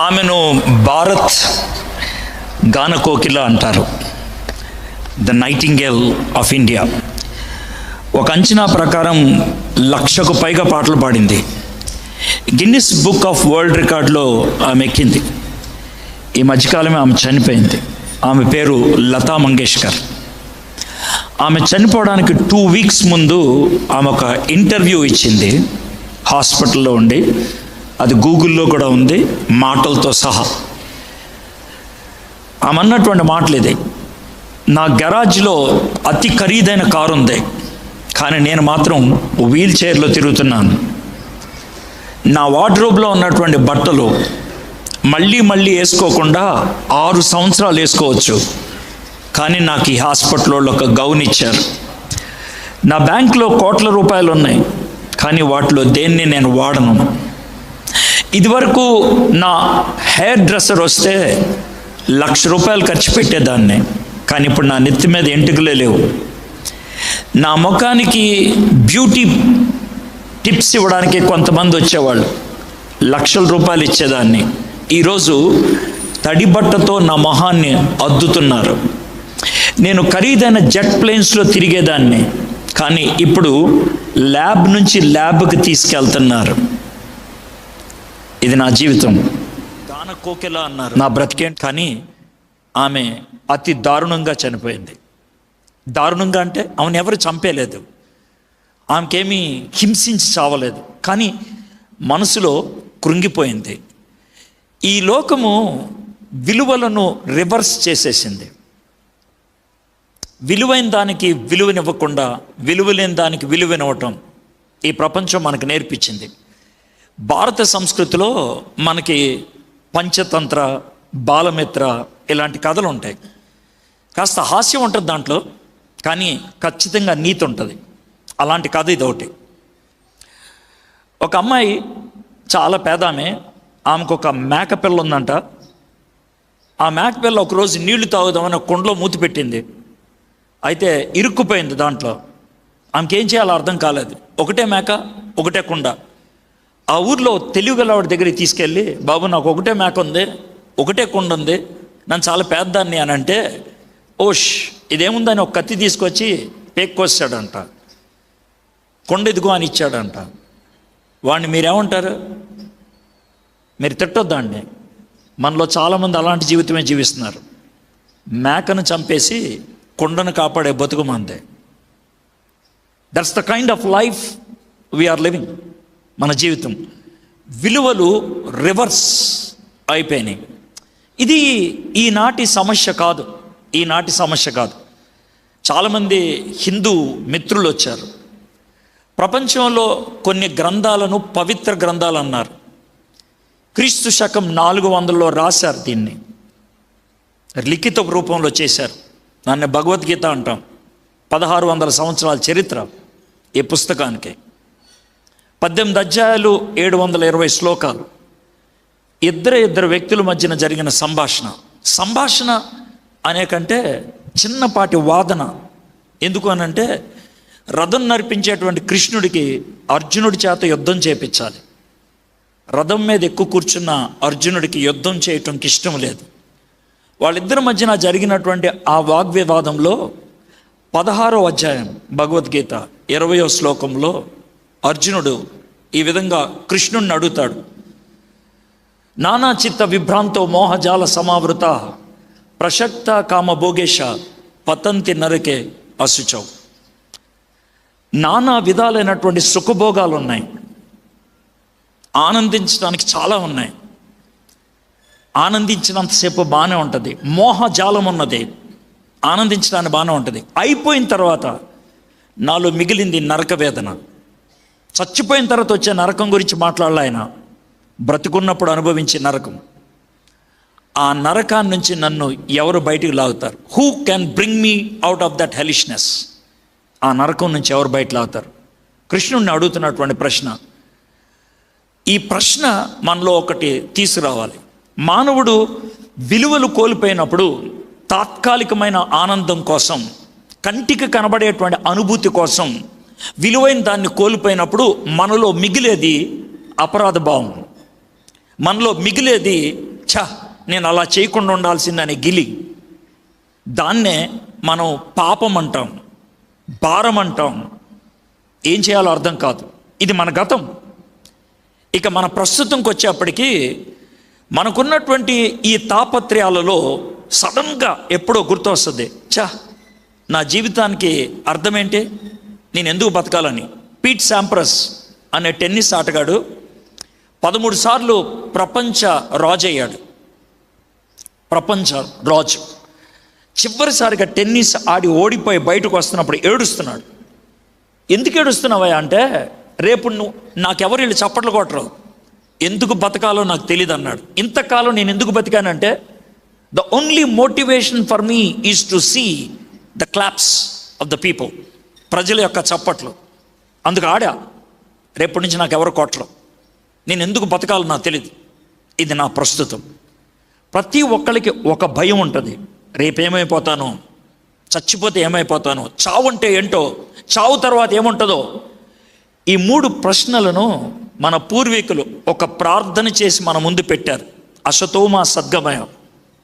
ఆమెను భారత్ గాన కోకిల అంటారు, ద నైటింగేల్ ఆఫ్ ఇండియా. ఒక అంచనా ప్రకారం 1,00,000కు పైగా పాటలు పాడింది. గిన్నిస్ బుక్ ఆఫ్ వరల్డ్ రికార్డులో ఆమె ఎక్కింది. ఈ మధ్యకాలమే ఆమె చనిపోయింది. ఆమె పేరు లతా మంగేష్కర్. ఆమె చనిపోవడానికి 2 వీక్స్ ముందు ఆమె ఒక ఇంటర్వ్యూ ఇచ్చింది హాస్పిటల్లో ఉండి. అది గూగుల్లో కూడా ఉంది, మాటలతో సహా. ఆమె అన్నటువంటి మాటలు ఇది: నా గరాజ్లో అతి ఖరీదైన కారు ఉంది, కానీ నేను మాత్రం వీల్ చైర్లో తిరుగుతున్నాను. నా వార్డ్రోబ్లో ఉన్నటువంటి బట్టలు మళ్ళీ వేసుకోకుండా 6 సంవత్సరాలు వేసుకోవచ్చు, కానీ నాకు ఈ హాస్పిటల్లో ఒక గౌన్ ఇచ్చారు. నా బ్యాంకులో కోట్ల రూపాయలు ఉన్నాయి, కానీ వాటిలో దేన్ని నేను వాడను. ఇదివరకు నా హెయిర్ డ్రెస్సర్ వస్తే 1,00,000 రూపాయలు ఖర్చు పెట్టేదాన్ని, కానీ ఇప్పుడు నా నెత్తి మీద ఎంటుకలే లేవు. నా ముఖానికి బ్యూటీ టిప్స్ ఇవ్వడానికి కొంతమంది వచ్చేవాళ్ళు, 1,00,000 రూపాయలు ఇచ్చేదాన్ని. ఈరోజు తడి బట్టతో నా మొహాన్ని అద్దుతున్నారు. నేను ఖరీదైన జెట్ ప్లేన్స్లో తిరిగేదాన్ని, కానీ ఇప్పుడు ల్యాబ్ నుంచి ల్యాబ్కి తీసుకెళ్తున్నారు. ఇది నా జీవితం. గాన కోకిల అన్నారు నా బ్రతికేంటి. కానీ ఆమె అతి దారుణంగా చనిపోయింది. దారుణంగా అంటే ఆమెను ఎవరు చంపేయలేదు, ఆమెకేమీ హింసించి చావలేదు, కానీ మనసులో కృంగిపోయింది. ఈ లోకము విలువలను రివర్స్ చేసేసింది. విలువైన దానికి విలువనివ్వకుండా విలువలేని దానికి విలువనివ్వటం ఈ ప్రపంచం మనకు నేర్పించింది. భారత సంస్కృతిలో మనకి పంచతంత్ర, బాలమిత్ర ఇలాంటి కథలు ఉంటాయి. కాస్త హాస్యం ఉంటుంది దాంట్లో, కానీ ఖచ్చితంగా నీతి ఉంటుంది. అలాంటి కథ ఇది ఒకటి. ఒక అమ్మాయి చాలా పేదామె, ఆమెకు ఒక మేకపిల్ల ఉందంట. ఆ మేకపిల్ల ఒకరోజు నీళ్లు తాగుదామని ఒక కుండలో మూతి పెట్టింది. అయితే ఇరుక్కుపోయింది దాంట్లో. ఆమెకేం చేయాలో అర్థం కాలేదు. ఒకటే మేక, ఒకటే కుండ. ఆ ఊర్లో తెలివిగలవాడి దగ్గరికి తీసుకెళ్ళి, బాబు నాకు ఒకటే మేక ఉంది, ఒకటే కుండ ఉంది, నన్ను చాలా పేదదాన్ని అని అంటే, ఓష్ ఇదేముందని ఒక కత్తి తీసుకొచ్చి పేక్కొచ్చాడంట. కొండ ఇదిగో అని ఇచ్చాడంట. వాడిని మీరేమంటారు? మీరు తిట్టొద్దండి. మనలో చాలామంది అలాంటి జీవితమే జీవిస్తున్నారు. మేకను చంపేసి కొండను కాపాడే బతుకు మందే. That's the kind of life we're living. మన జీవితం విలువలు రివర్స్ అయిపోయినాయి. ఇది ఈనాటి సమస్య కాదు, ఈనాటి సమస్య కాదు. చాలామంది హిందూ మిత్రులు వచ్చారు. ప్రపంచంలో కొన్ని గ్రంథాలను పవిత్ర గ్రంథాలు అన్నారు. క్రీస్తు శకం 400లో రాశారు, దీన్ని లిఖిత రూపంలో చేశారు. దాన్ని భగవద్గీత అంటాం. 1600 సంవత్సరాల చరిత్ర ఈ పుస్తకానికి. 18 అధ్యాయాలు, 720 శ్లోకాలు. ఇద్దరు వ్యక్తుల మధ్యన జరిగిన సంభాషణ అనేకంటే చిన్నపాటి వాదన. ఎందుకు అనంటే, రథం నడిపించేటువంటి కృష్ణుడికి అర్జునుడి చేత యుద్ధం చేయించాలి. రథం మీద ఎక్కువ కూర్చున్న అర్జునుడికి యుద్ధం చేయటంకి ఇష్టం లేదు. వాళ్ళిద్దరి మధ్యన జరిగినటువంటి ఆ వాగ్వివాదంలో 16వ అధ్యాయం భగవద్గీత 20వ శ్లోకంలో అర్జునుడు ఈ విధంగా కృష్ణుడిని అడుగుతాడు: నానా చిత్త విభ్రాంతో మోహజాల సమావృత ప్రసక్త కామభోగేశ పతంతి నరకే అశుచౌ. నానా విధాలైనటువంటి సుఖభోగాలు ఉన్నాయి, ఆనందించడానికి చాలా ఉన్నాయి. ఆనందించినంతసేపు బాగానే ఉంటుంది. మోహజాలం ఉన్నది, ఆనందించడానికి బాగానే ఉంటుంది. అయిపోయిన తర్వాత నాలో మిగిలింది నరక వేదన. చచ్చిపోయిన తర్వాత వచ్చే నరకం గురించి మాట్లాడాలి ఆయన. బ్రతికున్నప్పుడు అనుభవించే నరకం, ఆ నరకాన్ని నుంచి నన్ను ఎవరు బయటికి లాగుతారు? Who can bring me out of that hellishness? ఆ నరకం నుంచి ఎవరు బయట లాగుతారు? కృష్ణుడిని అడుగుతున్నటువంటి ప్రశ్న. ఈ ప్రశ్న మనలో ఒకటి తీసుకురావాలి. మానవుడు విలువలు కోల్పోయినప్పుడు తాత్కాలికమైన ఆనందం కోసం, కంటికి కనబడేటువంటి అనుభూతి కోసం విలువైన దాన్ని కోల్పోయినప్పుడు మనలో మిగిలేది అపరాధ భావం. మనలో మిగిలేది నేను అలా చేయకుండా ఉండాల్సిందనే గిలి. దాన్నే మనం పాపం అంటాం, భారం అంటాం. ఏం చేయాలో అర్థం కాదు. ఇది మన గతం. ఇక మన ప్రస్తుతంకి వచ్చేప్పటికీ మనకున్నటువంటి ఈ తాపత్రయాలలో సడన్గా ఎప్పుడో గుర్తొస్తుంది, నా జీవితానికి అర్థం ఏంటి, నేను ఎందుకు బతకాలని. పీట్ శాంప్రస్ అనే టెన్నిస్ ఆటగాడు 13 సార్లు ప్రపంచ రాజు అయ్యాడు. ప్రపంచ రాజు చివరిసారిగా టెన్నిస్ ఆడి ఓడిపోయి బయటకు వస్తున్నప్పుడు ఏడుస్తున్నాడు. ఎందుకు ఏడుస్తున్నావా అంటే, రేపు నాకెవరు వీళ్ళు చప్పట్లు కొట్టరు, ఎందుకు బతకాలో నాకు తెలియదు అన్నాడు. ఇంతకాలం నేను ఎందుకు బతికానంటే, the only motivation for me is to see the claps of the people, ప్రజల యొక్క చప్పట్లు. అందుకు ఆడా, రేపటి నుంచి నాకు ఎవరు కొట్టరు, నేను ఎందుకు బతకాలో నాకు తెలియదు. ఇది నా ప్రస్తుతం. ప్రతి ఒక్కరికి ఒక భయం ఉంటుంది, రేపేమైపోతానో, చచ్చిపోతే ఏమైపోతానో, చావు అంటే ఏంటో, చావు తర్వాత ఏముంటుందో. ఈ 3 ప్రశ్నలను మన పూర్వీకులు ఒక ప్రార్థన చేసి మన ముందు పెట్టారు. అసతోమా సద్గమయ,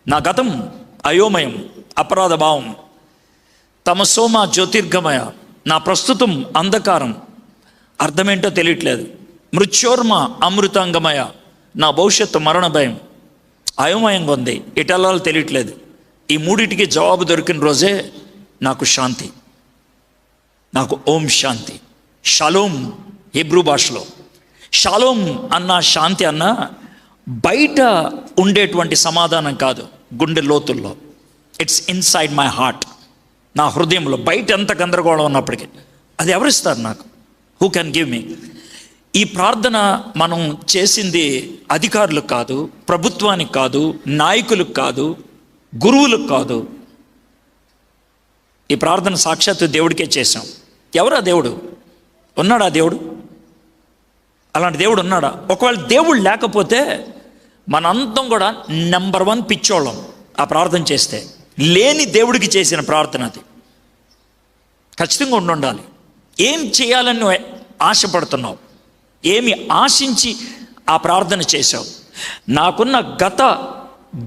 నా గతం అయోమయం అపరాధ భావం. తమసోమా జ్యోతిర్గమయ, నా ప్రస్తుతం అంధకారం, అర్థమేంటో తెలియట్లేదు. మృత్యోర్మ అమృతాంగమయ, నా భవిష్యత్తు మరణ భయం, అయోమయంగా ఉంది, ఎటెల్లాలో తెలియట్లేదు. ఈ 3టికి జవాబు దొరికిన రోజే నాకు శాంతి, నాకు ఓం శాంతి. షాలోమ్ హీబ్రూ భాషలో షాలోమ్ అన్న, శాంతి అన్న బయట ఉండేటువంటి సమాధానం కాదు, గుండె లోతుల్లో. ఇట్స్ ఇన్సైడ్ మై హార్ట్, నా హృదయంలో. బయట ఎంత గందరగోళం ఉన్నప్పటికీ అది ఎవరిస్తారు నాకు? Who can give me? ఈ ప్రార్థన మనం చేసింది అధికారులకు కాదు, ప్రభుత్వానికి కాదు, నాయకులకు కాదు, గురువులకు కాదు. ఈ ప్రార్థన సాక్షాత్తు దేవుడికే చేశాం. ఎవరా దేవుడు? ఉన్నాడా దేవుడు? అలాంటి దేవుడు ఉన్నాడా? ఒకవేళ దేవుడు లేకపోతే మనంతం కూడా నెంబర్ 1 పిచ్చోళ్ళం ఆ ప్రార్థన చేస్తే. లేని దేవుడికి చేసిన ప్రార్థన అది. ఖచ్చితంగా ఉండాలి. ఏం చేయాలని ఆశపడుతున్నావు? ఏమి ఆశించి ఆ ప్రార్థన చేశావు? నాకున్న గత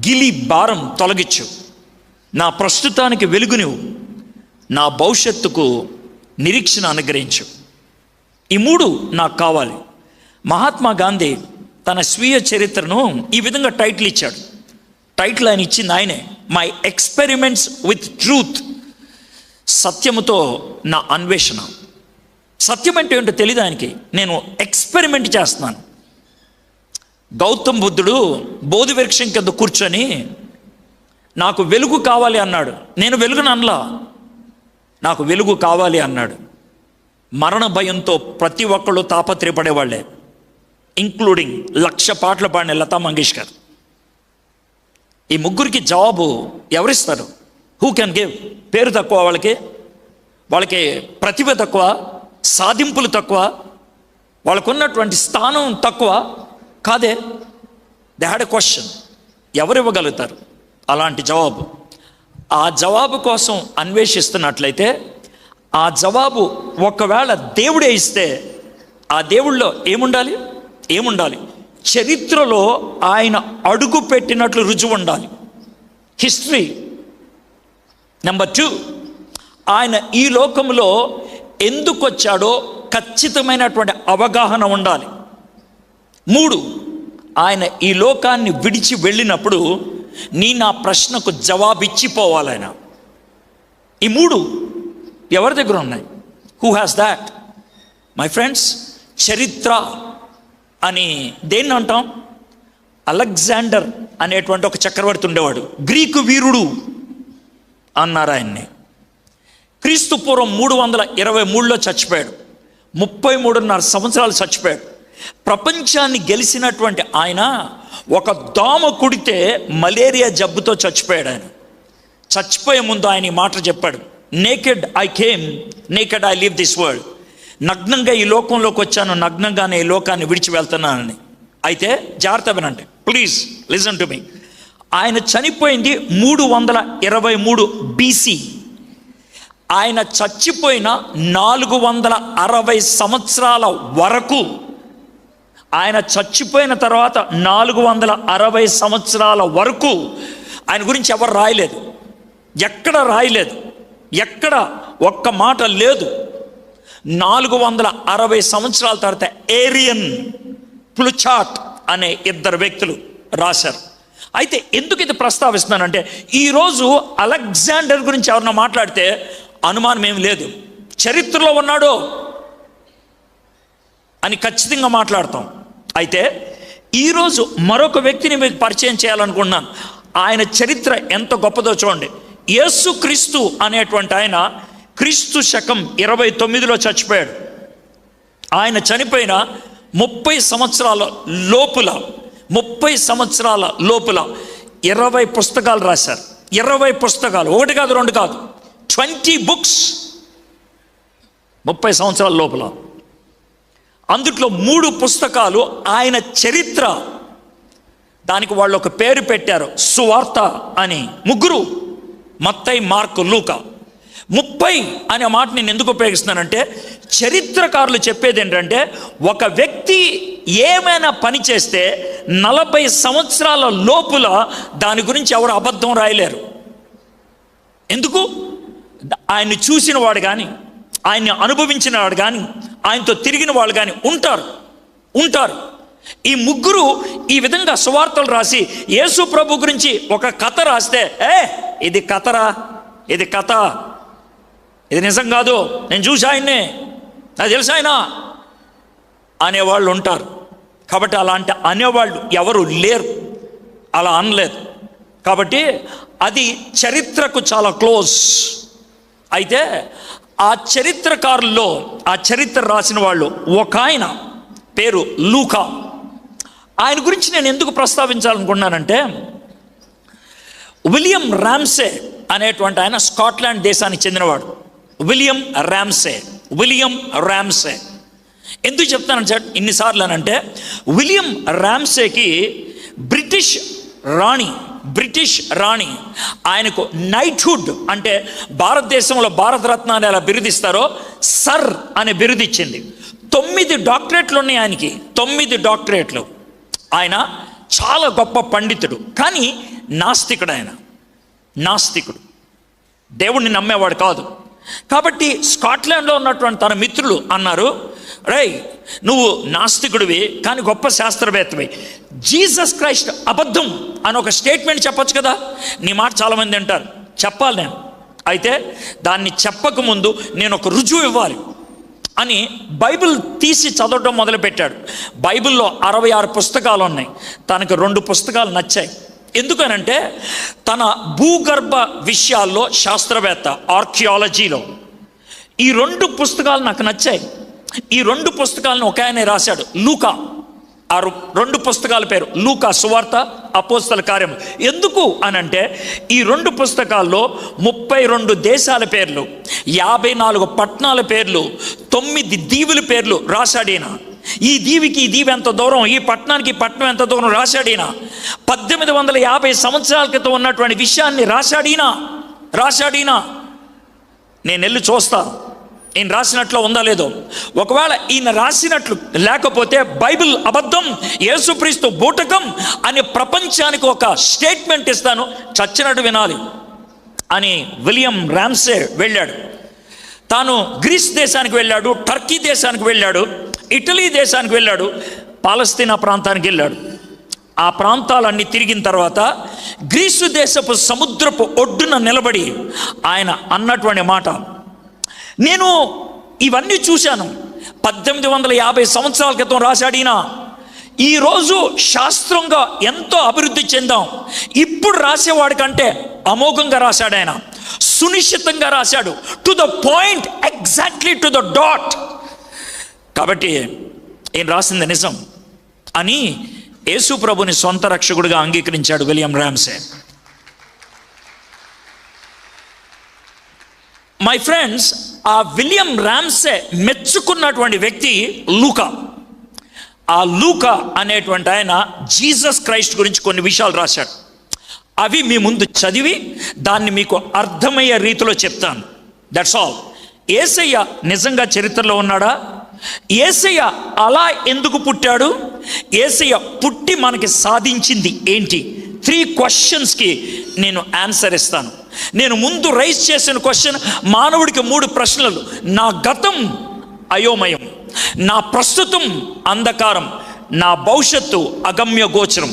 గిలి భారం తొలగించు, నా ప్రస్తుతానికి వెలుగునివ్వు, నా భవిష్యత్తుకు నిరీక్షణ అనుగ్రహించు. ఈ 3 నాకు కావాలి. మహాత్మా గాంధీ తన స్వీయ చరిత్రను ఈ విధంగా టైటిల్ ఇచ్చాడు. టైటిల్ ఆయన ఇచ్చింది ఆయనే, మై ఎక్స్పెరిమెంట్స్ విత్ ట్రూత్, సత్యముతో నా అన్వేషణ. సత్యం అంటే ఏంటో తెలియదు ఆయనకి, నేను ఎక్స్పెరిమెంట్ చేస్తున్నాను. గౌతమ్ బుద్ధుడు బోధి వృక్షం కింద కూర్చొని నాకు వెలుగు కావాలి అన్నాడు. నేను వెలుగును అనలా, నాకు వెలుగు కావాలి అన్నాడు. మరణ భయంతో ప్రతి ఒక్కళ్ళు తాపత్రయపడేవాళ్లే, ఇంక్లూడింగ్ 1,00,000 పాటలు పాడిన లతా మంగేష్కర్. ఈ 3కి జవాబు ఎవరిస్తారు? Who can give? పేరు తక్కువ వాళ్ళకి ప్రతిభ తక్కువ, సాధింపులు తక్కువ, వాళ్ళకున్నటువంటి స్థానం తక్కువ కాదే. They had a question. ఎవరు ఇవ్వగలుగుతారు అలాంటి జవాబు? ఆ జవాబు కోసం అన్వేషిస్తున్నట్లయితే, ఆ జవాబు ఒకవేళ దేవుడే ఇస్తే, ఆ దేవుళ్ళో ఏముండాలి? చరిత్రలో ఆయన అడుగు పెట్టినట్లు రుజువు ఉండాలి, హిస్టరీ. నెంబర్ 2, ఆయన ఈ లోకంలో ఎందుకు వచ్చాడో ఖచ్చితమైనటువంటి అవగాహన ఉండాలి. 3, ఆయన ఈ లోకాన్ని విడిచి వెళ్ళినప్పుడు నా ప్రశ్నకు జవాబిచ్చిపోవాలి ఆయన. ఈ 3 ఎవరి దగ్గర ఉన్నాయి? Who has that? My friends, చరిత్ర అని దేన్ని అంటాం? అలెగ్జాండర్ అనేటువంటి ఒక చక్రవర్తి ఉండేవాడు, గ్రీకు వీరుడు అన్నారు ఆయన్ని. క్రీస్తు పూర్వం 323లో చచ్చిపోయాడు. 33.5 సంవత్సరాలు చచ్చిపోయాడు. ప్రపంచాన్ని గెలిచినటువంటి ఆయన ఒక దోమ కుడితే మలేరియా జబ్బుతో చచ్చిపోయాడు. ఆయన చచ్చిపోయే ముందు ఆయన ఈ మాట చెప్పాడు, naked I came, naked I leave this world. నగ్నంగా ఈ లోకంలోకి వచ్చాను, నగ్నంగానే ఈ లోకాన్ని విడిచి వెళ్తున్నానని. అయితే జాగ్రత్త వినండి, ప్లీజ్ లిసన్ టు మీ. ఆయన చనిపోయింది 323 BC. ఆయన చచ్చిపోయిన 460 సంవత్సరాల వరకు ఆయన చచ్చిపోయిన తర్వాత 460 సంవత్సరాల వరకు ఆయన గురించి ఎవరు రాయలేదు, ఎక్కడ రాయలేదు, ఎక్కడ ఒక్క మాట లేదు. 460 సంవత్సరాల తర్వాత ఏరియన్, ప్లుచార్ట్ అనే 2 వ్యక్తులు రాశారు. అయితే ఎందుకు ఇది ప్రస్తావిస్తున్నానంటే, ఈరోజు అలెగ్జాండర్ గురించి ఎవరన్నా మాట్లాడితే అనుమానం ఏమి లేదు, చరిత్రలో ఉన్నాడో అని ఖచ్చితంగా మాట్లాడతాం. అయితే ఈరోజు మరొక వ్యక్తిని మీకు పరిచయం చేయాలనుకున్నాను. ఆయన చరిత్ర ఎంత గొప్పదో చూడండి. యేసుక్రీస్తు అనేటువంటి ఆయన క్రీస్తు శకం 29లో చచ్చిపోయాడు. ఆయన చనిపోయిన 30 సంవత్సరాల లోపుల 20 పుస్తకాలు రాశారు. 20 పుస్తకాలు, 1 కాదు 2 కాదు, 20 బుక్స్ 30 సంవత్సరాల లోపల. అందుట్లో 3 పుస్తకాలు ఆయన చరిత్ర. దానికి వాళ్ళు ఒక పేరు పెట్టారు, సువార్త అని. 3, మత్తయి, మార్కు, లూకా. 30 అనే మాట నేను ఎందుకు ఉపయోగిస్తున్నానంటే, చరిత్రకారులు చెప్పేది ఏంటంటే, ఒక వ్యక్తి ఏమైనా పని చేస్తే 40 సంవత్సరాల లోపుల దాని గురించి ఎవరు అబద్ధం రాయలేరు. ఎందుకు? ఆయన్ని చూసిన వాడు కానీ, ఆయన్ని అనుభవించిన వాడు కానీ, ఆయనతో తిరిగిన వాళ్ళు కానీ ఉంటారు. ఈ 3 ఈ విధంగా సువార్తలు రాసి యేసు ప్రభు గురించి ఒక కథ రాస్తే, ఇది కథరా, ఇది కథ, ఇది నిజం కాదు, నేను చూసి ఆయన్నే, నాకు తెలుసు ఆయన అనేవాళ్ళు ఉంటారు. కాబట్టి అలాంటి అనేవాళ్ళు ఎవరు లేరు, అలా అనలేదు. కాబట్టి అది చరిత్రకు చాలా క్లోజ్. అయితే ఆ చరిత్రకారుల్లో, ఆ చరిత్ర రాసిన వాళ్ళు ఒక ఆయన పేరు లూకా. ఆయన గురించి నేను ఎందుకు ప్రస్తావించాలనుకున్నానంటే, విలియం ర్యామ్సే అనేటువంటి ఆయన స్కాట్లాండ్ దేశానికి చెందినవాడు. విలియం ర్యామ్సే ఎందుకు చెప్తాను సార్ ఇన్నిసార్లు అనంటే, విలియం ర్యామ్సేకి బ్రిటిష్ రాణి ఆయనకు నైట్హుడ్, అంటే భారతదేశంలో భారతరత్న అని ఎలా బిరుదిస్తారో సర్ అనే బిరుదిచ్చింది. 9 డాక్టరేట్లు ఉన్నాయి ఆయనకి, 9 డాక్టరేట్లు. ఆయన చాలా గొప్ప పండితుడు, కానీ నాస్తికుడు, దేవుణ్ణి నమ్మేవాడు కాదు. కాబట్టి స్కాట్లాండ్లో ఉన్నటువంటి తన మిత్రులు అన్నారు, రేయ్ నువ్వు నాస్తికుడివి కానీ గొప్ప శాస్త్రవేత్తవి, జీసస్ క్రైస్ట్ అబద్ధం అని ఒక స్టేట్మెంట్ చెప్పొచ్చు కదా, నీ మాట చాలామంది అంటారు, చెప్పాలి నేను. అయితే దాన్ని చెప్పకముందు నేను ఒక రుజువు ఇవ్వాలి అని బైబిల్ తీసి చదవడం మొదలుపెట్టాడు. బైబిల్లో 66 పుస్తకాలు ఉన్నాయి. తనకు 2 పుస్తకాలు నచ్చాయి. ఎందుకనంటే తన భూగర్భ విషయాల్లో శాస్త్రవేత్త, ఆర్కియాలజీలో ఈ 2 పుస్తకాలు నాకు నచ్చాయి. ఈ 2 పుస్తకాలను ఒక ఆయన రాశాడు, లూకా. ఆ 2 పుస్తకాల పేరు లూకా సువార్త, అపోస్తల కార్యములు. ఎందుకు అనంటే ఈ 2 పుస్తకాల్లో 32 దేశాల పేర్లు, 54 పట్టణాల పేర్లు, 9 దీవుల పేర్లు రాశాడీన. ఈ దీవికి ఈ దీవి ఎంత దూరం, ఈ పట్టణానికి ఈ పట్టణం ఎంత దూరం రాశాడీన. 1850 సంవత్సరాల క్రితం ఉన్నటువంటి విషయాన్ని రాశాడీనా. నేను వెళ్ళి చూస్తా ఈయన రాసినట్లు ఉందా లేదో. ఒకవేళ ఈయన రాసినట్లు లేకపోతే బైబిల్ అబద్ధం, యేసుక్రీస్తు బూటకం అని ప్రపంచానికి ఒక స్టేట్మెంట్ ఇస్తాను, చచ్చినట్టు వినాలి అని విలియం ర్యామ్సే వెళ్ళాడు. తాను గ్రీస్ దేశానికి వెళ్ళాడు, టర్కీ దేశానికి వెళ్ళాడు, ఇటలీ దేశానికి వెళ్ళాడు, పాలస్తీనా ప్రాంతానికి వెళ్ళాడు. ఆ ప్రాంతాలన్నీ తిరిగిన తర్వాత గ్రీసు దేశపు సముద్రపు ఒడ్డున నిలబడి ఆయన అన్నటువంటి మాట, నేను ఇవన్నీ చూశాను, 1850 సంవత్సరాల క్రితం రాశాడీనా. ఈరోజు శాస్త్రంగా ఎంతో అభివృద్ధి చెందాం, ఇప్పుడు రాసేవాడి కంటే అమోఘంగా రాశాడు ఆయన, సునిశ్చితంగా రాశాడు, to the point, exactly to the dot. కాబట్టి ఈయన రాసింది నిజం అని యేసు ప్రభుని సొంత రక్షకుడిగా అంగీకరించాడు విలియం ర్యామ్సే. మై ఫ్రెండ్స్, ఆ విలియం ర్యామ్సే మెచ్చుకున్నటువంటి వ్యక్తి లూకా. ఆ లూకా అనేటువంటి ఆయన జీసస్ క్రైస్ట్ గురించి కొన్ని విషయాలు రాశాడు. అవి మీ ముందు చదివి దాన్ని మీకు అర్థమయ్యే రీతిలో చెప్తాను. That's all. యేసయ్య నిజంగా చరిత్రలో ఉన్నాడా? యేసయ్య అలా ఎందుకు పుట్టాడు? యేసయ్య పుట్టి మనకి సాధించింది ఏంటి? 3 క్వశ్చన్స్కి నేను ఆన్సర్ ఇస్తాను. నేను ముందు రైజ్ చేసిన క్వశ్చన్, మానవుడికి 3 ప్రశ్నలు. నా గతం అయోమయం, నా ప్రస్తుతం అంధకారం, నా భవిష్యత్తు అగమ్య గోచరం.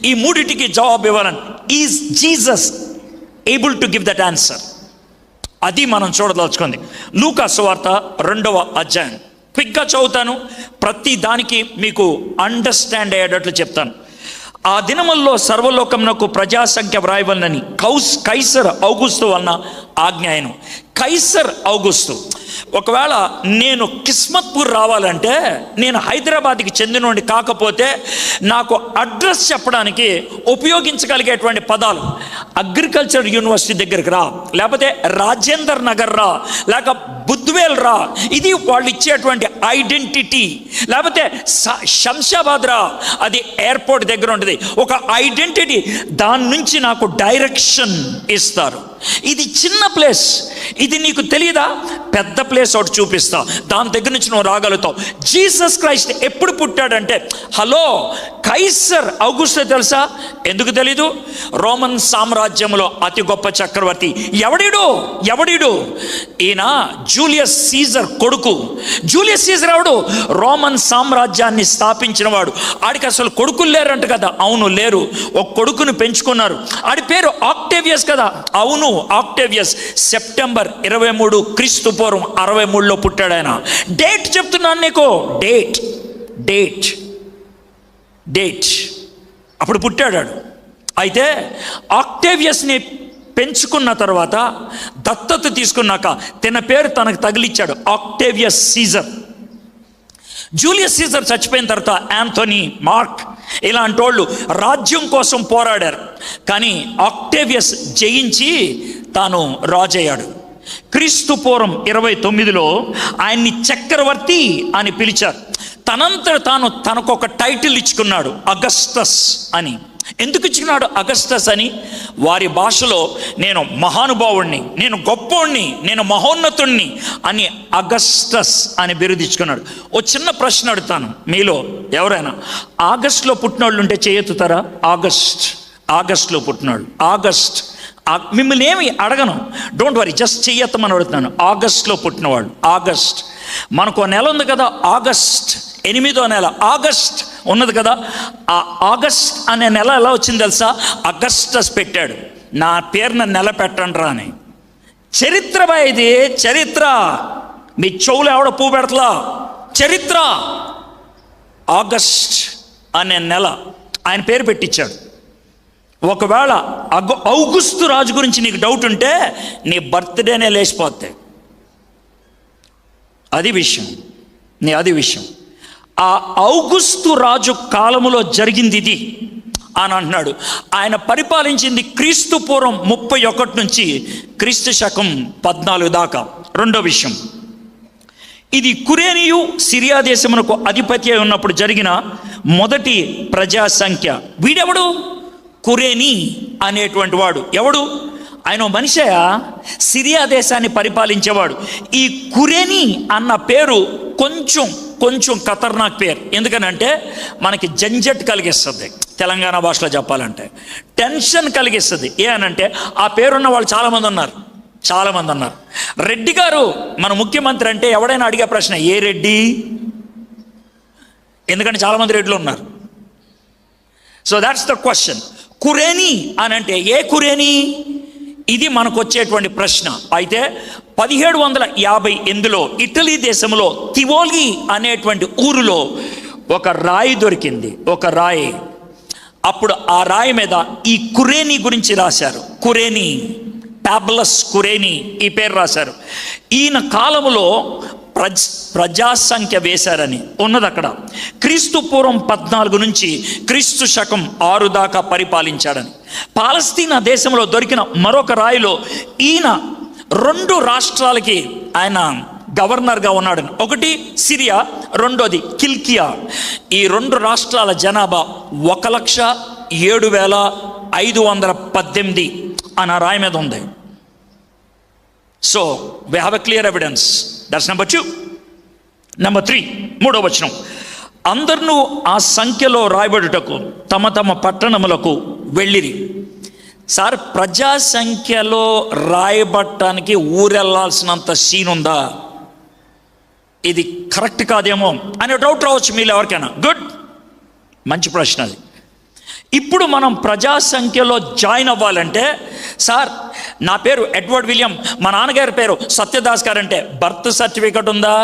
ఈ 3టికి జవాబు ఇవ్వాలని is Jesus able to give that answer? అది మనం చూడదలుచుకుంది. లూకా సువార్త 2వ అధ్యాయం క్విక్గా చదువుతాను, ప్రతి దానికి మీకు అండర్స్టాండ్ అయ్యేటట్లు చెప్తాను. ఆ దినముల్లో సర్వలోకమునకు ప్రజాసంఖ్య వ్రాయవలనని కైసర్ ఔగుస్తు వలన ఆజ్ఞాయను. కైసర్ ఔగుస్తు. ఒకవేళ నేను కిస్మత్పూర్ రావాలంటే, నేను హైదరాబాద్కి చెందినోడి కాకపోతే నాకు అడ్రస్ చెప్పడానికి ఉపయోగించగలిగేటువంటి పదాలు అగ్రికల్చర్ యూనివర్సిటీ దగ్గరికి రా, లేకపోతే రాజేందర్ నగర్ రా, లేక బుద్వేల్ రా, ఇది వాళ్ళు ఇచ్చేటువంటి ఐడెంటిటీ. లేకపోతే శంషాబాద్ రా, అది ఎయిర్పోర్ట్ దగ్గర ఉంటుంది, ఒక ఐడెంటిటీ. దాని నుంచి నాకు డైరెక్షన్ ఇస్తారు. ఇది చిన్న ప్లేస్, ఇది నీకు తెలియదా? పెద్ద ప్లేస్ ఒకటి చూపిస్తా, దాని దగ్గర నుంచి నువ్వు రాగలుగుతావు. జీసస్ క్రైస్ట్ ఎప్పుడు పుట్టాడంటే, హలో, కైసర్ ఔగుస్తు తెలుసా? ఎందుకు తెలీదు? రోమన్ సామ్రాజ్యంలో అతి గొప్ప చక్రవర్తి. ఎవడిడు? ఈయన జూలియస్ సీజర్ కొడుకు. జూలియస్ సీజర్ ఎవడు? రోమన్ సామ్రాజ్యాన్ని స్థాపించిన వాడు. ఆడికి అసలు కొడుకులు లేరంట కదా? అవును, లేరు. ఒక కొడుకును పెంచుకున్నారు. ఆడి పేరు ఆక్టేవియస్ కదా? అవును, ఆక్టేవియస్. సెప్టెంబర్ 23 క్రీస్తు పూర్వం 63లో పుట్టాడు ఆయన. డేట్ చెప్తున్నాను నీకు, డేట్ అప్పుడు పుట్టాడు. అయితే ఆక్టేవియస్ని పెంచుకున్న తర్వాత, దత్తత తీసుకున్నాక తన పేరు తనకు తగిలిచ్చాడు, ఆక్టేవియస్ సీజర్. జూలియస్ సీజర్ చచ్చిపోయిన తర్వాత యాంథోనీ, మార్క్ ఇలాంటి వాళ్ళు రాజ్యం కోసం పోరాడారు. కానీ ఆక్టేవియస్ జయించి తాను రాజయ్యాడు. క్రీస్తు పూర్వం 29లో ఆయన్ని చక్రవర్తి అని పిలిచారు. తనంతట తాను తనకొక టైటిల్ ఇచ్చుకున్నాడు, అగస్టస్ అని. ఎందుకు ఇచ్చుకున్నాడు అగస్టస్ అని? వారి భాషలో నేను మహానుభావుణ్ణి, నేను గొప్పోణ్ణి, నేను మహోన్నతుణ్ణి అని అగస్టస్ అని బిరుదిచ్చుకున్నాడు. ఓ చిన్న ప్రశ్న అడుగుతాను, మీలో ఎవరైనా ఆగస్టులో పుట్టినోళ్ళు ఉంటే చేయెత్తుతారా? ఆగస్టులో పుట్టినోళ్ళు, ఆగస్ట్. మిమ్మల్ని ఏమి అడగను, డోంట్ వరీ, జస్ట్ చెయ్యెత్తమని అడుగుతున్నాను. ఆగస్టులో పుట్టినవాళ్ళు. ఆగస్ట్, మనకు నెల ఉంది కదా, ఆగస్ట్, 8వ నెల ఆగస్ట్ ఉన్నది కదా. ఆ ఆగస్ట్ అనే నెల ఎలా వచ్చింది తెలుసా? అగస్టస్ పెట్టాడు. నా పేరున నెల పెట్టండి రా అని. చరిత్ర బా ఇది, చరిత్ర. మీ చెవులు ఎవడ పువ్వు పెడతలా? చరిత్ర. ఆగస్ట్ అనే నెల ఆయన పేరు పెట్టించాడు. ఒకవేళ ఔగుస్తు రాజు గురించి నీకు డౌట్ ఉంటే నీ బర్త్డేనే లేచిపోతాయి. అది విషయం. ఆ ఔగుస్తు రాజు కాలములో జరిగింది ఇది అని అంటున్నాడు. ఆయన పరిపాలించింది క్రీస్తు పూర్వం 31 నుంచి క్రీస్తు శకం 14 దాకా. రెండో విషయం, ఇది కురేనియు సిరియా దేశమునకు అధిపతి అయి ఉన్నప్పుడు జరిగిన మొదటి ప్రజా సంఖ్య. వీడెవడు? కురేని అనేటువంటి వాడు ఎవడు? ఆయన మనిషియా? సిరియా దేశాన్ని పరిపాలించేవాడు. ఈ కురేని అన్న పేరు కొంచెం ఖతర్నాక్ పేరు. ఎందుకనంటే మనకి జంజట్ కలిగిస్తుంది, తెలంగాణ భాషలో చెప్పాలంటే టెన్షన్ కలిగిస్తుంది. ఏ అనంటే ఆ పేరున్న వాళ్ళు చాలామంది ఉన్నారు. రెడ్డి గారు మన ముఖ్యమంత్రి అంటే ఎవడైనా అడిగే ప్రశ్న, ఏ రెడ్డి? ఎందుకంటే చాలామంది రెడ్లు ఉన్నారు. So that's the question. కురేని అని అంటే ఏ కురేని? ఇది మనకు వచ్చేటువంటి ప్రశ్న. అయితే 1758లో ఇటలీ దేశంలో తివోలి అనేటువంటి ఊరిలో ఒక రాయి దొరికింది, ఒక రాయి. అప్పుడు ఆ రాయి మీద ఈ కురేని గురించి రాశారు. కురేని, పాబ్లస్ కురేని, ఈ పేరు రాశారు. ఈయన కాలంలో ప్రజాసంఖ్య వేశారని ఉన్నది అక్కడ. క్రీస్తు పూర్వం 14 నుంచి క్రీస్తు శకం 6 దాకా పరిపాలించాడని. పాలస్తీనా దేశంలో దొరికిన మరొక రాయిలో ఈయన 2 రాష్ట్రాలకి ఆయన గవర్నర్గా ఉన్నాడని. ఒకటి సిరియా, రెండోది కిల్కియా. ఈ 2 రాష్ట్రాల జనాభా 1,07,518 అని ఆ రాయి మీద ఉంది. So we have a clear evidence. That's number 2. Number 3, 3వ వచనం, అందరూ ఆ సంఖ్యలో రాయబడుటకు తమ తమ పట్టణములకు వెళ్ళిరి. సార్, ప్రజా సంఖ్యలో రాయబట్టడానికి ఊరెళ్ళాల్సినంత సీన్ ఉందా? ఇది కరెక్ట్ కాదేమో అనే డౌట్ రావచ్చు మీరు ఎవరికైనా. గుడ్, మంచి ప్రశ్న అది. ఇప్పుడు మనం ప్రజా సంఖ్యలో జాయిన్ అవ్వాలంటే, సార్ నా పేరు ఎడ్వర్డ్ విలియం, మా నాన్నగారి పేరు సత్యదాస్ గారు అంటే బర్త్ సర్టిఫికెట్ ఉందా?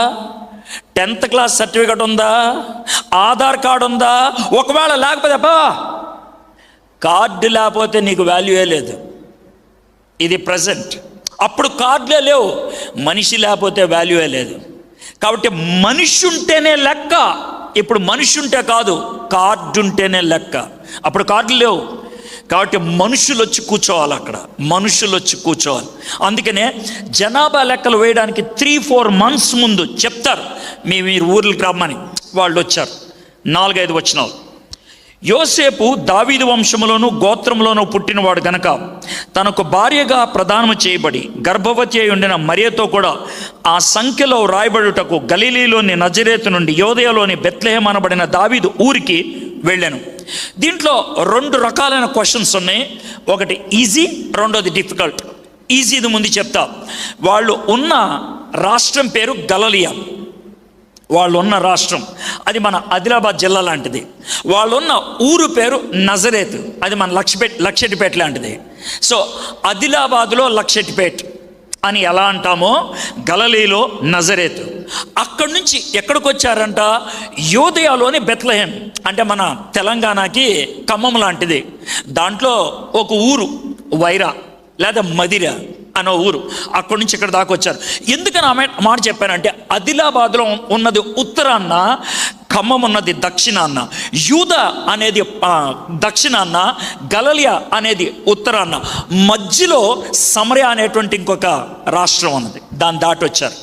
10th క్లాస్ సర్టిఫికెట్ ఉందా? ఆధార్ కార్డు ఉందా? ఒకవేళ లేకపోతే కార్డు లేకపోతే నీకు వాల్యూయే లేదు. ఇది ప్రజెంట్. అప్పుడు కార్డులే లేవు, మనిషి లేకపోతే వాల్యూయే లేదు. కాబట్టి మనిషి ఉంటేనే లెక్క. ఇప్పుడు మనిషి ఉంటే కాదు, కార్డు ఉంటేనే లెక్క. అప్పుడు కార్డులు లేవు. కాబట్టి మనుషులు వచ్చి కూర్చోవాలి, అక్కడ మనుషులు వచ్చి కూర్చోవాలి. అందుకనే జనాభా లెక్కలు వేయడానికి 3-4 months ముందు చెప్తారు, మీరు ఊర్లకు రమ్మని. వాళ్ళు వచ్చారు. 4-5 వచనాలు. యోసేపు దావీదు వంశములోను గోత్రంలోనూ పుట్టినవాడు గనక తనకు భార్యగా ప్రదానము చేయబడి గర్భవతి అయి ఉండిన మరియతో కూడా ఆ సంఖ్యలో రాయబడుటకు గలిలీలోని నజరేతు నుండి యోదయలోని బెత్లెహేము అనబడిన దావీదు ఊరికి వెళ్ళాను. దీంట్లో 2 రకాలైన క్వశ్చన్స్ ఉన్నాయి. ఒకటి ఈజీ, రెండోది డిఫికల్ట్. ఈజీది ముందు చెప్తా. వాళ్ళు ఉన్న రాష్ట్రం పేరు గలిలయ. వాళ్ళు ఉన్న రాష్ట్రం అది మన ఆదిలాబాద్ జిల్లా లాంటిది. వాళ్ళున్న ఊరు పేరు నజరేత్, అది మన లక్షెట్టిపేట లాంటిది. సో ఆదిలాబాద్లో లక్షెట్టిపేట అని ఎలా అంటామో గలిలయలో నజరేత్. అక్కడి నుంచి ఎక్కడికి వచ్చారంట? యోదయలోని బెత్లెహేం, అంటే మన తెలంగాణకి ఖమ్మం లాంటిది. దాంట్లో ఒక ఊరు వైరా లేదా మదిర అనే ఊరు, అక్కడి నుంచి ఇక్కడ దాకా వచ్చారు. ఎందుకని ఆమె మాట చెప్పానంటే, ఆదిలాబాద్లో ఉన్నది ఉత్తరాన్న, ఖమ్మం ఉన్నది దక్షిణాన్న, యూద అనేది దక్షిణాన్న, గలిలయ అనేది ఉత్తరాన్న, మధ్యలో సమరయ అనేటువంటి ఇంకొక రాష్ట్రం ఉన్నది. దాన్ని దాటి వచ్చారు.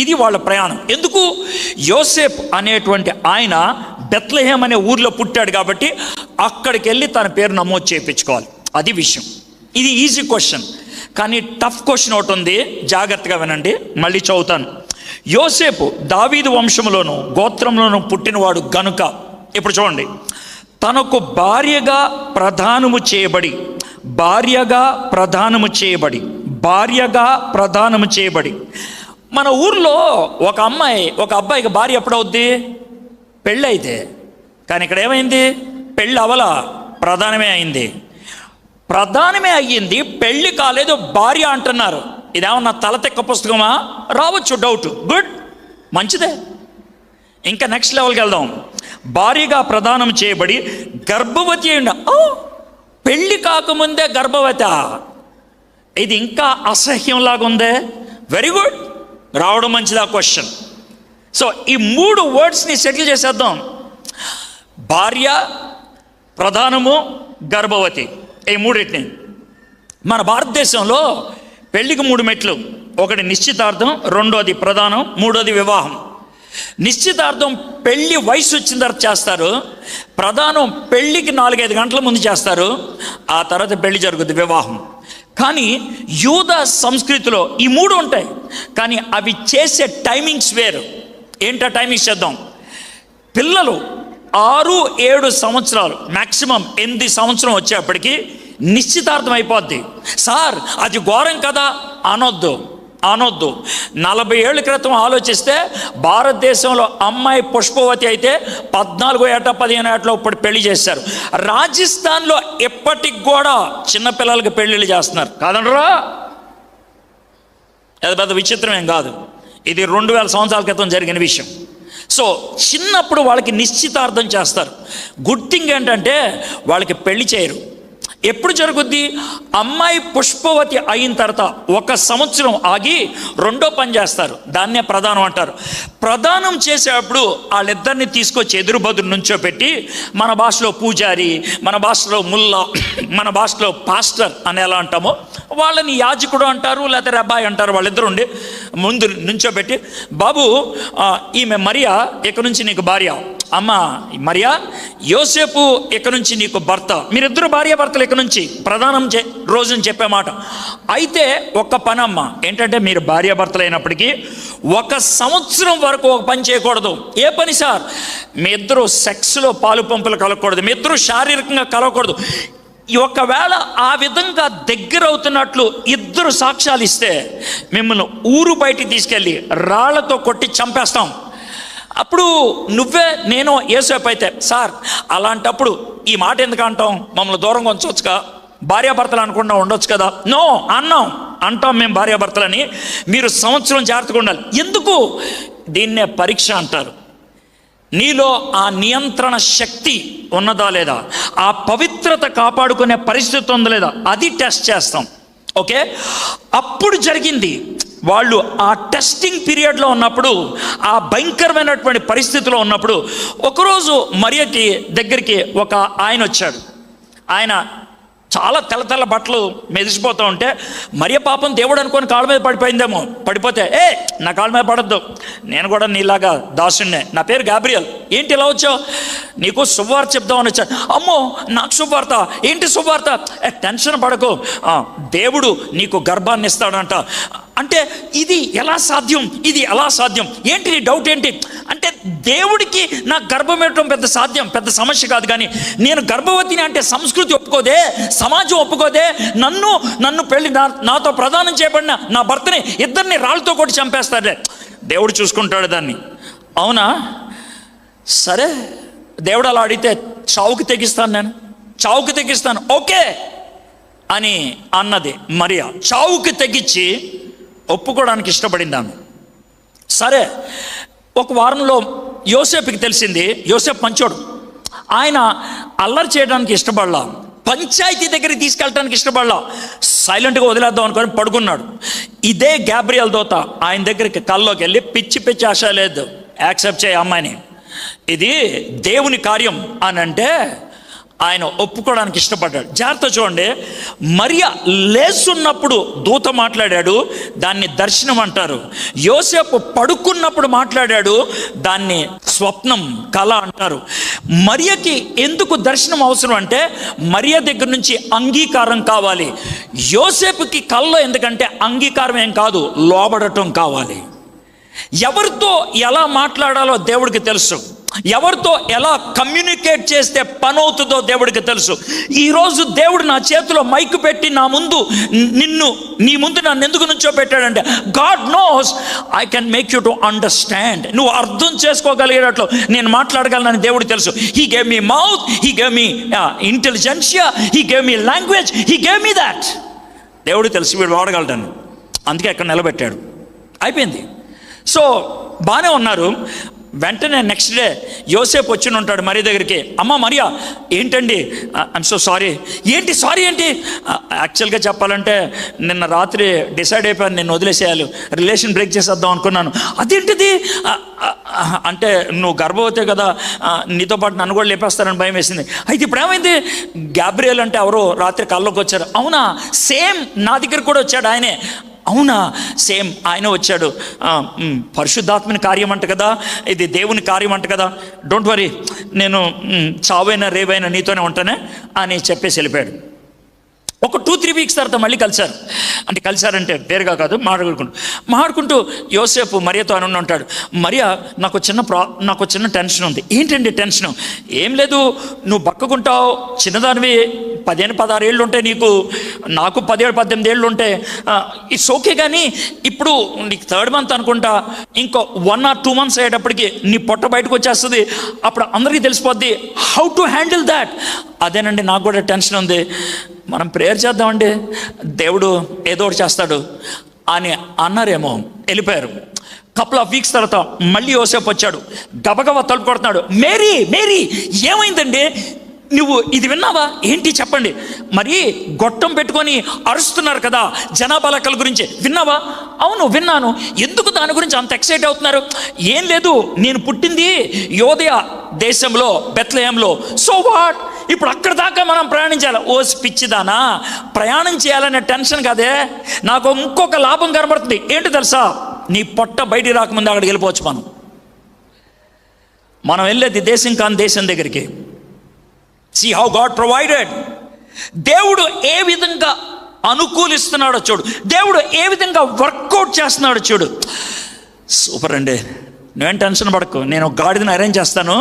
ఇది వాళ్ళ ప్రయాణం. ఎందుకు? యోసేపు అనేటువంటి ఆయన బెత్లెహేం అనే ఊర్లో పుట్టాడు కాబట్టి అక్కడికి వెళ్ళి తన పేరు నమోదు చేయించుకోవాలి. అది విషయం. ఇది ఈజీ క్వశ్చన్. కానీ టఫ్ క్వశ్చన్ ఒకటి ఉంది, జాగ్రత్తగా వినండి, మళ్ళీ చదువుతాను. యోసేపు దావీదు వంశంలోను గోత్రంలోను పుట్టినవాడు గనుక, ఇప్పుడు చూడండి, తనకు భార్యగా ప్రదానము చేయబడి మన ఊర్లో ఒక అబ్బాయికి భార్య ఎప్పుడవుద్ది? పెళ్ళి అయితే. కానీ ఇక్కడ ఏమైంది? పెళ్ళి అవల, ప్రధానమే అయింది. పెళ్ళి కాలేదు, భార్య అంటున్నారు. ఇదేమన్నా తలతెక్క పుస్తకమా? రావచ్చు డౌట్. గుడ్, మంచిదే. ఇంకా నెక్స్ట్ లెవెల్కి వెళ్దాం. భార్యగా ప్రదానం చేయబడి గర్భవతి అయింది. పెళ్ళి కాకముందే గర్భవతి, ఇది ఇంకా అసహ్యంలాగా ఉందే. వెరీ గుడ్, రావడం మంచిది ఆ క్వశ్చన్. సో ఈ 3 వర్డ్స్ని సెటిల్ చేసేద్దాం. భార్య, ప్రధానము, గర్భవతి. ఈ 3 మన భారతదేశంలో పెళ్ళికి 3 మెట్లు. ఒకటి నిశ్చితార్థం, రెండోది ప్రధానం, మూడోది వివాహం. నిశ్చితార్థం పెళ్ళి వయసు వచ్చిన తర్వాత చేస్తారు. ప్రధానం పెళ్ళికి 4-5 గంటల ముందు చేస్తారు. ఆ తర్వాత పెళ్ళి జరుగుతుంది, వివాహం. కానీ యూద సంస్కృతిలో ఈ 3 ఉంటాయి, కానీ అవి చేసే టైమింగ్స్ వేరు. ఏంటా టైమింగ్స్ చేద్దాం. పిల్లలు 6-7 సంవత్సరాలు, మ్యాక్సిమం 8 సంవత్సరం వచ్చేప్పటికి నిశ్చితార్థం అయిపోద్ది. సార్ అది ఘోరం కదా అనొద్దు. 40 ఏళ్ళ క్రితం ఆలోచిస్తే భారతదేశంలో అమ్మాయి పుష్పవతి అయితే 14 ఏట 15 ఏటలో ఇప్పుడు పెళ్లి చేశారు. రాజస్థాన్లో ఎప్పటికి కూడా చిన్నపిల్లలకి పెళ్ళిళ్ళు చేస్తున్నారు. కాదండరా, అది పెద్ద విచిత్రం ఏం కాదు. ఇది 2000 సంవత్సరాల క్రితం జరిగిన విషయం. సో చిన్నప్పుడు వాళ్ళకి నిశ్చితార్థం చేస్తారు. గుడ్ థింగ్ ఏంటంటే వాళ్ళకి పెళ్లి చేయరు. ఎప్పుడు జరుగుద్ది? అమ్మాయి పుష్పవతి అయిన తర్వాత 1 సంవత్సరం ఆగి రెండో పని చేస్తారు. దాన్నే ప్రధానం అంటారు. ప్రధానం చేసేటప్పుడు వాళ్ళిద్దరిని తీసుకొచ్చి ఎదురుబదురు నుంచో పెట్టి, మన భాషలో పూజారి, మన భాషలో ముల్లా, మన భాషలో పాస్టర్ అని ఎలా అంటామో వాళ్ళని యాజకుడు అంటారు, లేకపోతే రబ్బాయి అంటారు. వాళ్ళిద్దరు ఉండి ముందు నుంచోబెట్టి, బాబు ఈమె మరియా, ఇక నుంచి నీకు భార్య. అమ్మా మరియా, యోసేపు ఇక నుంచి నీకు భర్త, మీరిద్దరు భార్య భర్తలు ఇక నుంచి ప్రధానం రోజుని చెప్పే మాట. అయితే ఒక్క పని అమ్మ, ఏంటంటే మీరు భార్య భర్తలు అయినప్పటికీ 1 సంవత్సరం వరకు ఒక పని చేయకూడదు. ఏ పని సార్? మీ ఇద్దరు సెక్స్లో పాలు పంపులు కలగకూడదు, మీ ఇద్దరు శారీరకంగా కలగకూడదు. ఒకవేళ ఆ విధంగా దగ్గర అవుతున్నట్లు ఇద్దరు సాక్ష్యాలు ఇస్తే మిమ్మల్ని ఊరు బయటికి తీసుకెళ్ళి రాళ్లతో కొట్టి చంపేస్తాం. అప్పుడు నువ్వే నేను యేసేపు అయితే, సార్ అలాంటప్పుడు ఈ మాట ఎందుకు అంటాం, మమ్మల్ని దూరంగా ఉంచవచ్చుగా, భార్యాభర్తలు అనకుండా ఉండొచ్చు కదా. నో అంటాం మేము భార్యాభర్తలని, మీరు సంవత్సరం జాగ్రత్తగా ఉండాలి. ఎందుకు? దీన్నే పరీక్ష అంటారు. నీలో ఆ నియంత్రణ శక్తి ఉన్నదా లేదా, ఆ పవిత్రత కాపాడుకునే పరిస్థితి ఉందా లేదా, అది టెస్ట్ చేస్తాం. ఓకే, అప్పుడు జరిగింది. వాళ్ళు ఆ టెస్టింగ్ పీరియడ్లో ఉన్నప్పుడు, ఆ భయంకరమైనటువంటి పరిస్థితిలో ఉన్నప్పుడు, ఒకరోజు మరియకి దగ్గరికి ఒక ఆయన వచ్చాడు. ఆయన చాలా తెల్ల బట్టలు మెదిసిపోతూ ఉంటే, మరియ పాపం దేవుడు అనుకొని కాళ్ళ మీద పడిపోయిందేమో. పడిపోతే, నా కాళ్ళ మీద పడద్దు, నేను కూడా నీలాగా దాసున్నే, నా పేరు గాబ్రియల్, ఏంటి ఇలా వచ్చావు, నీకు శుభవార్త చెప్దామని వచ్చాను. అమ్మో నాకు శుభవార్త, ఏంటి శుభవార్త? టెన్షన్ పడకు, దేవుడు నీకు గర్భాన్ని ఇస్తాడంట. అంటే ఇది ఎలా సాధ్యం, ఇది ఎలా సాధ్యం, ఏంటి నీ డౌట్ ఏంటి అంటే, దేవుడికి నాకు గర్భం ఇవ్వడం పెద్ద సమస్య కాదు, కానీ నేను గర్భవతిని అంటే సంస్కృతి ఒప్పుకోదే, సమాజం ఒప్పుకోదే, నన్ను పెళ్ళి నాతో ప్రదానం చేయబడిన నా భర్తని ఇద్దరిని రాళ్ళతో కొట్టి చంపేస్తాడే, దేవుడు చూసుకుంటాడు దాన్ని. అవునా, సరే దేవుడు అలా అడిగితే చావుకి తెగిస్తాను, నేను చావుకి తెగిస్తాను ఓకే అని అన్నది మరియా. చావుకి తెగించి ఒప్పుకోవడానికి ఇష్టపడింది ఆమె. సరే, ఒక వారంలో యోసేపుకి తెలిసింది, యోసేపు మంచోడు, ఆయన అల్లరి చేయడానికి ఇష్టపడలా, పంచాయతీ దగ్గరికి తీసుకెళ్ళడానికి ఇష్టపడలా, సైలెంట్గా వదిలేద్దాం అనుకొని పడుకున్నాడు. ఇదే గాబ్రియల్ దూత ఆయన దగ్గరికి కల్లోకి వెళ్ళి, పిచ్చి ఆశ లేదు, యాక్సెప్ట్ చేయ అమ్మాయిని, ఇది దేవుని కార్యం అని అంటే ఆయన ఒప్పుకోవడానికి ఇష్టపడ్డాడు. జాగ్రత్త చూడండి, మరియ లేస్తున్నప్పుడు దూత మాట్లాడాడు, దాన్ని దర్శనం అంటారు. యోసేపు పడుకున్నప్పుడు మాట్లాడాడు, దాన్ని స్వప్నం, కళ అంటారు. మరియకి ఎందుకు దర్శనం అవసరం అంటే, మరియ దగ్గర నుంచి అంగీకారం కావాలి. యోసేపుకి కళలో ఎందుకంటే అంగీకారం ఏం కాదు, లోబడటం కావాలి. ఎవరితో ఎలా మాట్లాడాలో దేవుడికి తెలుసు, ఎవరితో ఎలా కమ్యూనికేట్ చేస్తే పని అవుతుందో దేవుడికి తెలుసు. ఈరోజు దేవుడు నా చేతిలో మైక్ పెట్టి నీ ముందు నన్ను ఎందుకు నుంచో పెట్టాడంటే, God knows I can make you to understand, నువ్వు అర్థం చేసుకోగలిగేటట్లు నేను మాట్లాడగలనని దేవుడు తెలుసు. He gave me mouth, he gave me intelligentsia, he gave me language, he gave me that. దేవుడు తెలుసు వీడు వాడగలడని, అందుకే అక్కడ నిలబెట్టాడు. అయిపోయింది. సో బాగానే ఉన్నారు. వెంటనే నెక్స్ట్ డే యోసేపు వచ్చి ఉంటాడు మరియ దగ్గరికి. అమ్మ మరియా, ఏంటండి, ఐఎమ్ సో సారీ. ఏంటి సారీ ఏంటి? యాక్చువల్గా చెప్పాలంటే నిన్న రాత్రి డిసైడ్ అయిపోయాను, నేను వదిలేసేయాలి, రిలేషన్ బ్రేక్ చేసేద్దాం అనుకున్నాను. అదేంటిది అంటే, నువ్వు గర్భవతే కదా, నీతో పాటు నన్ను కూడా లేపేస్తారని భయం వేసింది. అయితే ఇప్పుడు ఏమైంది? గాబ్రియల్ అంటే ఎవరో రాత్రి కల్లోకి వచ్చారు. అవునా, సేమ్ నా దగ్గర కూడా వచ్చాడు ఆయనే. అవునా, సేమ్ ఆయన వచ్చాడు. పరిశుద్ధాత్మని కార్యం అంట కదా, ఇది దేవుని కార్యం అంట కదా, డోంట్ వరీ, నేను చావైనా రేవైనా నీతోనే ఉంటానే అని చెప్పేసి వెళ్ళిపోయాడు. ఒక 2-3 వీక్స్ తర్వాత మళ్ళీ కలిశారంటే వేరుగా కాదు, మాట్లాడుకుంటూ యోసేపు మరియతో అని ఉంటాడు. మరియా, నాకు చిన్న టెన్షన్ ఉంది. ఏంటండి టెన్షను? ఏం లేదు, నువ్వు బక్కకుంటావు, చిన్నదానివి, 15-16 ఏళ్ళు ఉంటాయి నీకు, నాకు 17-18 ఏళ్ళు ఉంటాయి, ఇట్స్ ఓకే. కానీ ఇప్పుడు నీకు 3rd month అనుకుంటా, ఇంకో 1 or 2 months అయ్యేటప్పటికి నీ పొట్ట బయటకు వచ్చేస్తుంది, అప్పుడు అందరికీ తెలిసిపోద్ది. How to handle that? అదేనండి నాకు కూడా టెన్షన్ ఉంది. మనం ప్రేయర్ చేద్దామండి, దేవుడు ఏదో ఒకటి చేస్తాడు అని అన్నారేమో, వెళ్ళిపోయారు. కపుల్ ఆఫ్ వీక్స్ తర్వాత మళ్ళీ యోసేపు వచ్చాడు, గబగబా తలుపు కొడుతున్నాడు. మేరీ ఏమైందండి, నువ్వు ఇది విన్నావా? ఏంటి చెప్పండి. మరి గొట్టం పెట్టుకొని అరుస్తున్నారు కదా జనాభా లెక్కల గురించి, విన్నావా? అవును విన్నాను. ఎందుకు దాని గురించి అంత ఎక్సైట్ అవుతున్నారు? ఏం లేదు, నేను పుట్టింది యోదయ దేశంలో, బెత్లెహేంలో. సో వాట్, ఇప్పుడు అక్కడ దాకా మనం ప్రయాణించాలి. ఓ పిచ్చిదానా, ప్రయాణం చేయాలనే టెన్షన్ కాదే, నాకు ఇంకొక లాభం కనబడుతుంది. ఏంటి తెలుసా? నీ పొట్ట బయటికి రాకముందు అక్కడికి వెళ్ళిపోవచ్చు మనం. మనం వెళ్ళేది దేశం కాని దేశం దగ్గరికి. See how God provided. దేవుడు ఏ విధంగా అనుకూలిస్తున్నాడో చూడు, దేవుడు ఏ విధంగా వర్కౌట్ చేస్తున్నాడో చూడు. సూపర్ అండి. నువ్వేం టెన్షన్ పడకు, నేను గాడిదని అరేంజ్ చేస్తాను,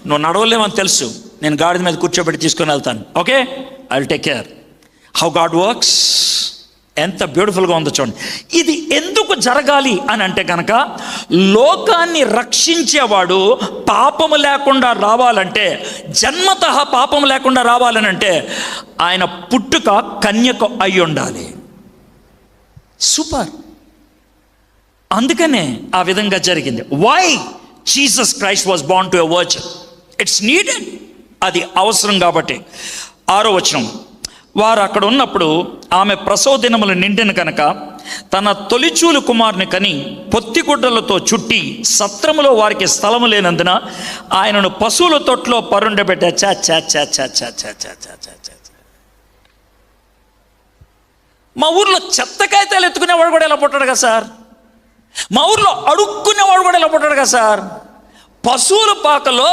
నువ్వు నడవలేమని తెలుసు, నేను గాడిద మీద కూర్చోబెట్టి తీసుకొని వెళ్తాను. Okay, I will take care. How God works. ఎంత బ్యూటిఫుల్గా ఉందో చూడండి. ఇది ఎందుకు జరగాలి అని అంటే కనుక, లోకాన్ని రక్షించేవాడు పాపము లేకుండా రావాలంటే, జన్మతః పాపము లేకుండా రావాలని అంటే ఆయన పుట్టుక కన్యక అయి ఉండాలి. సూపర్. అందుకనే ఆ విధంగా జరిగింది. Why Jesus Christ was born to a virgin? It's needed. అది అవసరం కాబట్టి. 6వ వచనం, వారు అక్కడ ఉన్నప్పుడు ఆమె ప్రసవ దినములు నిండిన కనుక తన తొలిచూలు కుమారుని కని పొత్తిగుడ్డలతో చుట్టి సత్రములో వారికి స్థలము లేనందున ఆయనను పశువుల తొట్లో పరుండబెట్టా. చా చా చా చా చా చా చా చా చా చా. మా ఊర్లో చెత్తకాయతాలు ఎత్తుకునేవాడు కూడా ఇలా పుట్టాడు కదా సార్. మా ఊర్లో అడుక్కునేవాడు కూడా ఇలా పుట్టాడు కదా సార్. పశువుల పాకలో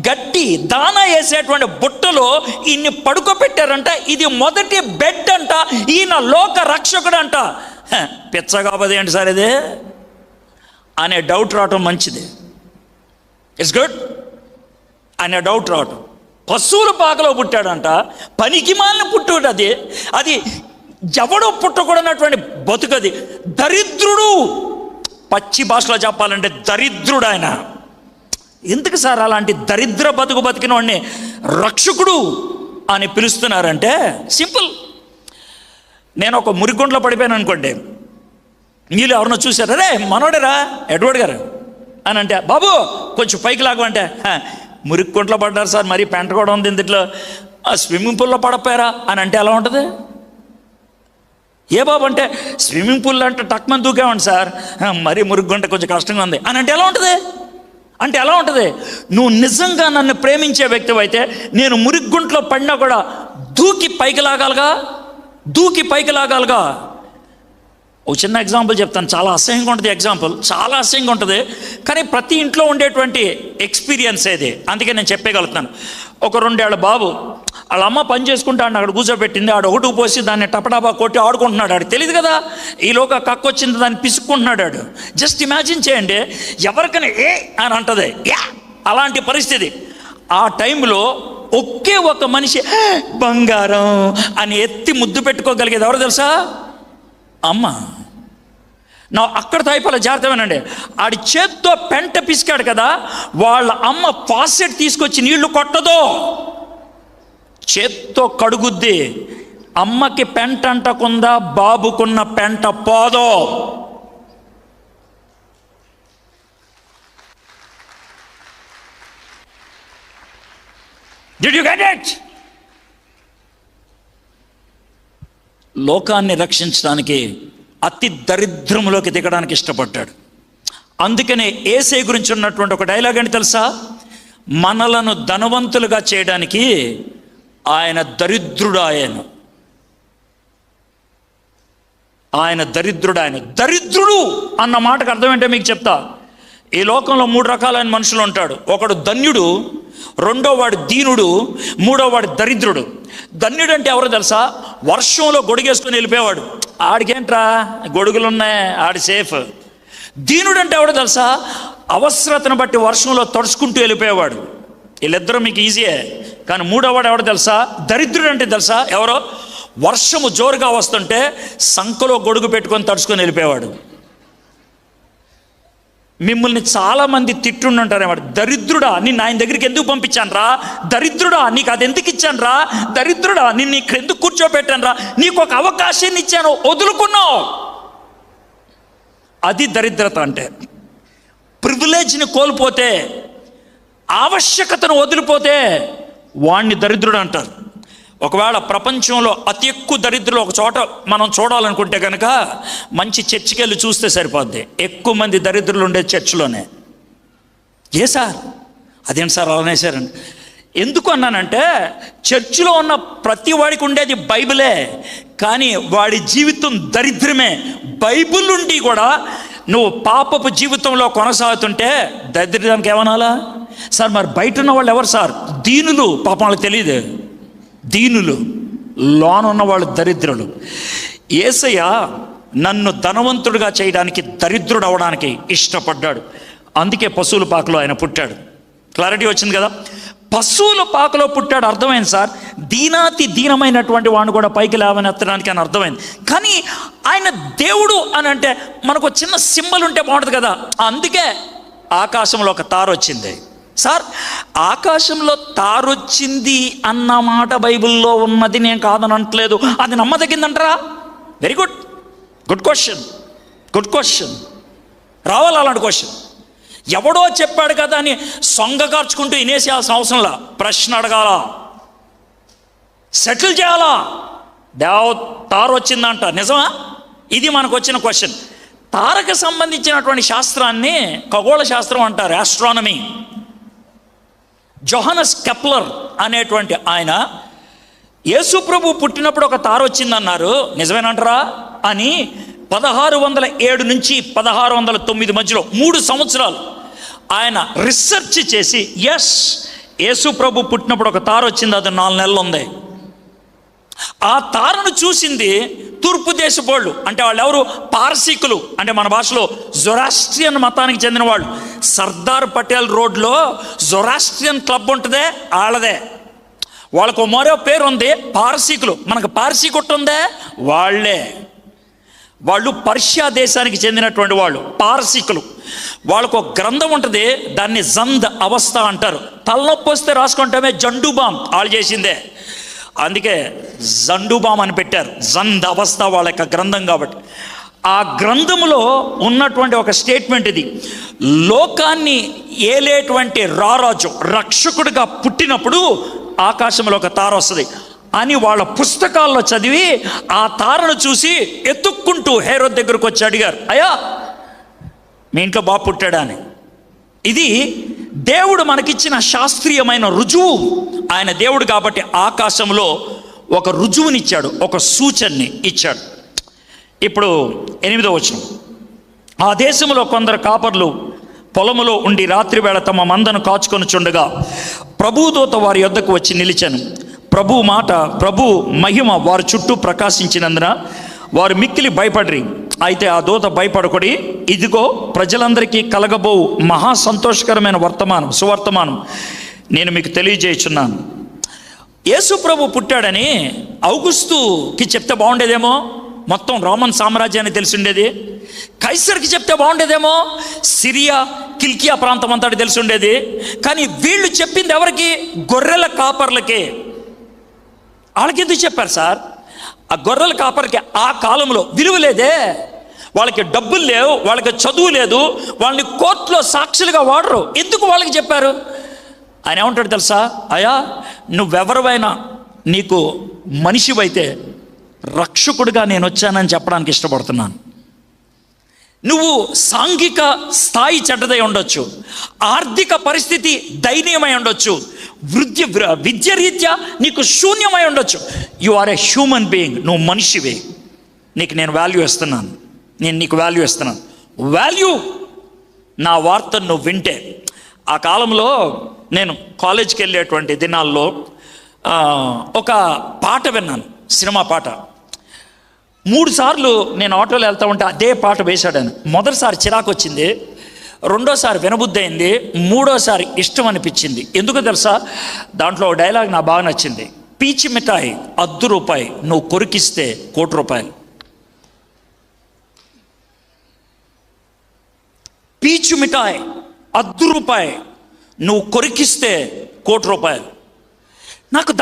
గడ్డి దానా వేసేటువంటి బుట్టలో ఇన్ని పడుకోబెట్టారంట. ఇది మొదటి బెడ్ అంట. ఈయన లోక రక్షకుడు అంట. పిచ్చ కాబోదే ఏంటి సార్ ఇది అనే డౌట్ రావటం మంచిది. ఇట్స్ గుడ్ అనే డౌట్ రావటం. పశువుల పాకలో పుట్టాడంట. పనికి మాలిన పుట్టుడు అది. అది ఎవడో పుట్టకూడనటువంటి బతుకది. దరిద్రుడు. పచ్చి భాషలో చెప్పాలంటే దరిద్రుడు ఆయన. ఎందుకు సార్ అలాంటి దరిద్ర బతుకు బతికిన వాడిని రక్షకుడు అని పిలుస్తున్నారంటే సింపుల్. నేను ఒక మురిగుంట్లో పడిపోయాను అనుకోండి, మీరు ఎవరినో చూశారు, అరే మనోడేరా ఎడ్వర్డ్ గారు అని అంటే, బాబు కొంచెం పైకి లాగమంటే, మురిగుంట్లో పడ్డారు సార్, మరీ పెంట కూడా ఉంది ఇందులో, స్విమ్మింగ్ పూల్లో పడపోయారా అని అంటే ఎలా ఉంటుంది? ఏ బాబు అంటే స్విమ్మింగ్ పూల్ అంటే టక్మని దూకేమండి సార్, మరీ మురుగుంటే కొంచెం కష్టంగా ఉంది అని అంటే ఎలా ఉంటుంది? అంటే ఎలా ఉంటుంది? నువ్వు నిజంగా నన్ను ప్రేమించే వ్యక్తి అయితే నేను మురిగుంట్లో పడినా కూడా దూకి పైకి లాగాలిగా. ఒక చిన్న ఎగ్జాంపుల్ చెప్తాను. చాలా అసహ్యంగా ఉంటుంది ఎగ్జాంపుల్, చాలా అసహ్యంగా ఉంటుంది, కానీ ప్రతి ఇంట్లో ఉండేటువంటి ఎక్స్పీరియన్స్ ఏది, అందుకే నేను చెప్పగలుగుతాను. ఒక 2 ఏళ్ల బాబు వాళ్ళ అమ్మ పని చేసుకుంటాడు, అక్కడ కూర్చోబెట్టింది, ఆడు ఒకటి పోసి దాన్ని టపటాపా కొట్టి ఆడుకుంటున్నాడు. ఆడు తెలియదు కదా ఈలోగా కక్కు వచ్చింది, దాన్ని పిసుక్కుంటున్నాడు ఆడు. జస్ట్ ఇమాజిన్ చేయండి, ఎవరికైనా ఏ అని అంటది, యా అలాంటి పరిస్థితి. ఆ టైంలో ఒకే ఒక మనిషి బంగారం అని ఎత్తి ముద్దు పెట్టుకోగలిగేది ఎవరు తెలుసా? అమ్మ. నా అక్కడ తైపాల జాగ్రత్తమేనండి. ఆడి చేత్తో పెంట పిసికాడు కదా, వాళ్ళ అమ్మ ఫాసెట్ తీసుకొచ్చి నీళ్లు కొట్టదో, చేత్తో కడుగుద్ది. అమ్మకి పెంట అంటకుందా, బాబుకున్న పెంట పోదో. Did you get it? లోకాన్ని రక్షించడానికి అతి దరిద్రములోకి దిగడానికి ఇష్టపడ్డాడు. అందుకనే యేసయ్య గురించి ఉన్నటువంటి ఒక డైలాగ్ ఏంటి తెలుసా? మనలను ధనవంతులుగా చేయడానికి ఆయన దరిద్రుడు. ఆయన దరిద్రుడు అన్న మాటకు అర్థం ఏంటో మీకు చెప్తా. ఈ లోకంలో 3 రకాలైన మనుషులు ఉంటాడు. ఒకడు ధన్యుడు, రెండో వాడు దీనుడు, మూడో వాడు దరిద్రుడు. ధన్యుడు అంటే ఎవరో తెలుసా? వర్షంలో గొడుగేసుకొని వెళ్ళిపోయేవాడు, ఆడికేంట్రా గొడుగులున్నాయి, ఆడి సేఫ్. దీనుడు అంటే ఎవడో తెలుసా? అవసరతను బట్టి వర్షంలో తడుచుకుంటూ వెళ్ళిపోయేవాడు. వీళ్ళిద్దరూ మీకు ఈజీయే. కానీ మూడోవాడు ఎవడో తెలుసా? దరిద్రుడు అంటే తెలుసా ఎవరో? వర్షము జోరుగా వస్తుంటే సంకలో గొడుగు పెట్టుకొని తడుచుకొని వెళ్ళిపోయేవాడు. మిమ్మల్ని చాలామంది తిట్టుంటారేవాడు, దరిద్రుడా నిన్ను ఆయన దగ్గరికి ఎందుకు పంపించాను రా, దరిద్రుడా నీకు అది ఎందుకు ఇచ్చాను రా, దరిద్రుడా నిన్ను ఇక్కడ ఎందుకు కూర్చోబెట్టాను రా, నీకు ఒక అవకాశాన్ని ఇచ్చాను వదులుకున్నావు. అది దరిద్రత అంటే. ప్రివిలేజ్ని కోల్పోతే, ఆవశ్యకతను వదిలిపోతే వాణ్ణి దరిద్రుడు అంటారు. ఒకవేళ ప్రపంచంలో అతి ఎక్కువ దరిద్రులు ఒక చోట మనం చూడాలనుకుంటే కనుక మంచి చర్చికి వెళ్ళి చూస్తే సరిపోద్ది. ఎక్కువ మంది దరిద్రులు ఉండే చర్చిలోనే. ఏ సార్ అదేంటి సార్ అలా అనేసారండి? ఎందుకు అన్నానంటే, చర్చిలో ఉన్న ప్రతి వాడికి ఉండేది బైబిలే, కానీ వాడి జీవితం దరిద్రమే. బైబిల్ ఉండి కూడా నువ్వు పాపపు జీవితంలో కొనసాగుతుంటే దరిద్రానికి ఏమనాలా? సార్ మరి బయట ఉన్న వాళ్ళు ఎవరు సార్? దీనులు, పాపం వాళ్ళకి తెలియదు. దీనులు, లోన ఉన్న వాళ్ళు దరిద్రులు. యేసయ్య నన్ను ధనవంతుడిగా చేయడానికి, దరిద్రుడు అవడానికి ఇష్టపడ్డాడు. అందుకే పశువుల పాకలో ఆయన పుట్టాడు. క్లారిటీ వచ్చింది కదా? పశువుల పాకలో పుట్టాడు, అర్థమైంది సార్. దీనాతి దీనమైనటువంటి వాడిని కూడా పైకి లేవనెత్తడానికి అని అర్థమైంది. కానీ ఆయన దేవుడు అని అంటే మనకు చిన్న సింబల్ ఉంటే బాగుంటుంది కదా. అందుకే ఆకాశంలో ఒక తార వచ్చింది. సార్, ఆకాశంలో తారొచ్చింది అన్న మాట బైబిల్లో ఉన్నది, నేను కాదని అనట్లేదు. అది నమ్మదగిందంటారా? Very good, good question, good question. రావాలి అలాంటి క్వశ్చన్. ఎవడో చెప్పాడు కదా అని సొంగగార్చుకుంటూ వినేసేయాల్సిన అవసరంలా. ప్రశ్న అడగాల, సెటిల్ చేయాలా. తార వచ్చిందంట, నిజమా? ఇది మనకు వచ్చిన క్వశ్చన్. తారకు సంబంధించినటువంటి శాస్త్రాన్ని ఖగోళ శాస్త్రం అంటారు, ఆస్ట్రానమీ. జోహానస్ కెప్లర్ అనేటువంటి ఆయన యేసు ప్రభు పుట్టినప్పుడు ఒక తార వచ్చిందన్నారు, నిజమేనంటారా అని 1607 నుంచి 1609 మధ్యలో 3 సంవత్సరాలు ఆయన రీసెర్చ్ చేసి, ఎస్, యేసు ప్రభు పుట్టినప్పుడు ఒక తార వచ్చింది, అది 4 నెలలు ఉంది. ఆ తారను చూసింది తూర్పు దేశపోళ్ళు, అంటే వాళ్ళు ఎవరు? పారసీకులు, అంటే మన భాషలో జొరాస్ట్రియన్ మతానికి చెందిన వాళ్ళు. సర్దార్ పటేల్ రోడ్లో జొరాస్ట్రియన్ క్లబ్ ఉంటుందే, వాళ్ళదే. వాళ్ళకు మరో పేరు ఉంది, పారసీకులు. మనకు పారసీ కొట్టు ఉందే, వాళ్ళే. వాళ్ళు పర్షియా దేశానికి చెందినటువంటి వాళ్ళు, పారసీకులు. వాళ్ళకు ఒక గ్రంథం ఉంటుంది, దాన్ని జంద్ అవస్థ అంటారు. తలనొప్పి వస్తే రాసుకుంటామే, జండుబామ్ వాళ్ళు చేసిందే, అందుకే జండుబామ్ అని పెట్టారు. జంద్ అవస్థ వాళ్ళ యొక్క గ్రంథం కాబట్టి. ఆ గ్రంథములో ఉన్నటువంటి ఒక స్టేట్మెంట్ ఇది: లోకాన్ని ఏలేటువంటి రారాజు, రక్షకుడిగా పుట్టినప్పుడు ఆకాశంలో ఒక తార వస్తుంది అని వాళ్ళ పుస్తకాల్లో చదివి, ఆ తారను చూసి ఎత్తుక్కుంటూ హేరోద్ దగ్గరకు వచ్చి అడిగారు, అయ్యా మీ ఇంట్లో బాబు పుట్టాడా అని. ఇది దేవుడు మనకిచ్చిన శాస్త్రీయమైన రుజువు. ఆయన దేవుడు కాబట్టి ఆకాశంలో ఒక రుజువునిచ్చాడు, ఒక సూచనని ఇచ్చాడు. ఇప్పుడు 8వ వచనం. ఆ దేశంలో కొందరు కాపర్లు పొలములో ఉండి రాత్రివేళ తమ మందను కాచుకొని చుండగా ప్రభుదూత వారి యొద్దకు వచ్చి నిలిచాను. ప్రభు మహిమ వారి చుట్టూ ప్రకాశించినందున వారు మిక్కిలి భయపడ్రి. అయితే ఆ దూత భయపడకొడి, ఇదిగో ప్రజలందరికీ కలగబో మహా సంతోషకరమైన సువర్తమానం నేను మీకు తెలియజేయుచున్నాను. యేసు ప్రభు పుట్టాడని ఔగుస్తుకి చెప్తే బాగుండేదేమో, మొత్తం రోమన్ సామ్రాజ్యాన్ని తెలిసి ఉండేది. కైసర్కి చెప్తే బాగుండేదేమో, సిరియా కిల్కియా ప్రాంతం అంతా తెలిసి ఉండేది. కానీ వీళ్ళు చెప్పింది ఎవరికి? గొర్రెల కాపర్లకే. వాళ్ళకి ఎందుకు చెప్పారు సార్? ఆ గొర్రెల కాపర్కి ఆ కాలంలో విలువ లేదే, వాళ్ళకి డబ్బులు లేవు, వాళ్ళకి చదువు లేదు, వాళ్ళని కోర్టులో సాక్షులుగా వాడరు. ఎందుకు వాళ్ళకి చెప్పారు? ఆయన ఏమంటాడు తెలుసా? అయ్యా, నువ్వెవరివైనా, నీకు మనిషివైతే రక్షకుడిగా నేను వచ్చానని చెప్పడానికి ఇష్టపడుతున్నాను. నువ్వు సాంఘిక స్థాయి చెడ్డదై ఉండొచ్చు, ఆర్థిక పరిస్థితి దయనీయమై ఉండొచ్చు, విద్య రీత్యా నీకు శూన్యమై ఉండొచ్చు. You are a human being, నువ్వు మనిషివే. నీకు నేను వాల్యూ ఇస్తున్నాను, నేను నీకు వాల్యూ ఇస్తున్నాను. వాల్యూ నా వార్తను నువ్వు వింటే. ఆ కాలంలో నేను కాలేజ్కి వెళ్ళేటువంటి దినాల్లో ఒక పాట విన్నాను, సినిమా పాట. 3 సార్లు నేను ఆటోలో వెళ్తా ఉంటే అదే పాట వేశాడాను. మొదటిసారి చిరాకు వచ్చింది, రెండోసారి వినబుద్ధి అయింది, మూడోసారి ఇష్టం అనిపించింది. ఎందుకు తెలుసా? దాంట్లో డైలాగ్ నాకు బాగా నచ్చింది. పీచి మిఠాయి ₹10, నువ్వు కొరికిస్తే ₹1,00,00,000. పీచు మిఠాయి ₹10, నువ్వు కొరికిస్తే ₹1,00,00,000. నాకు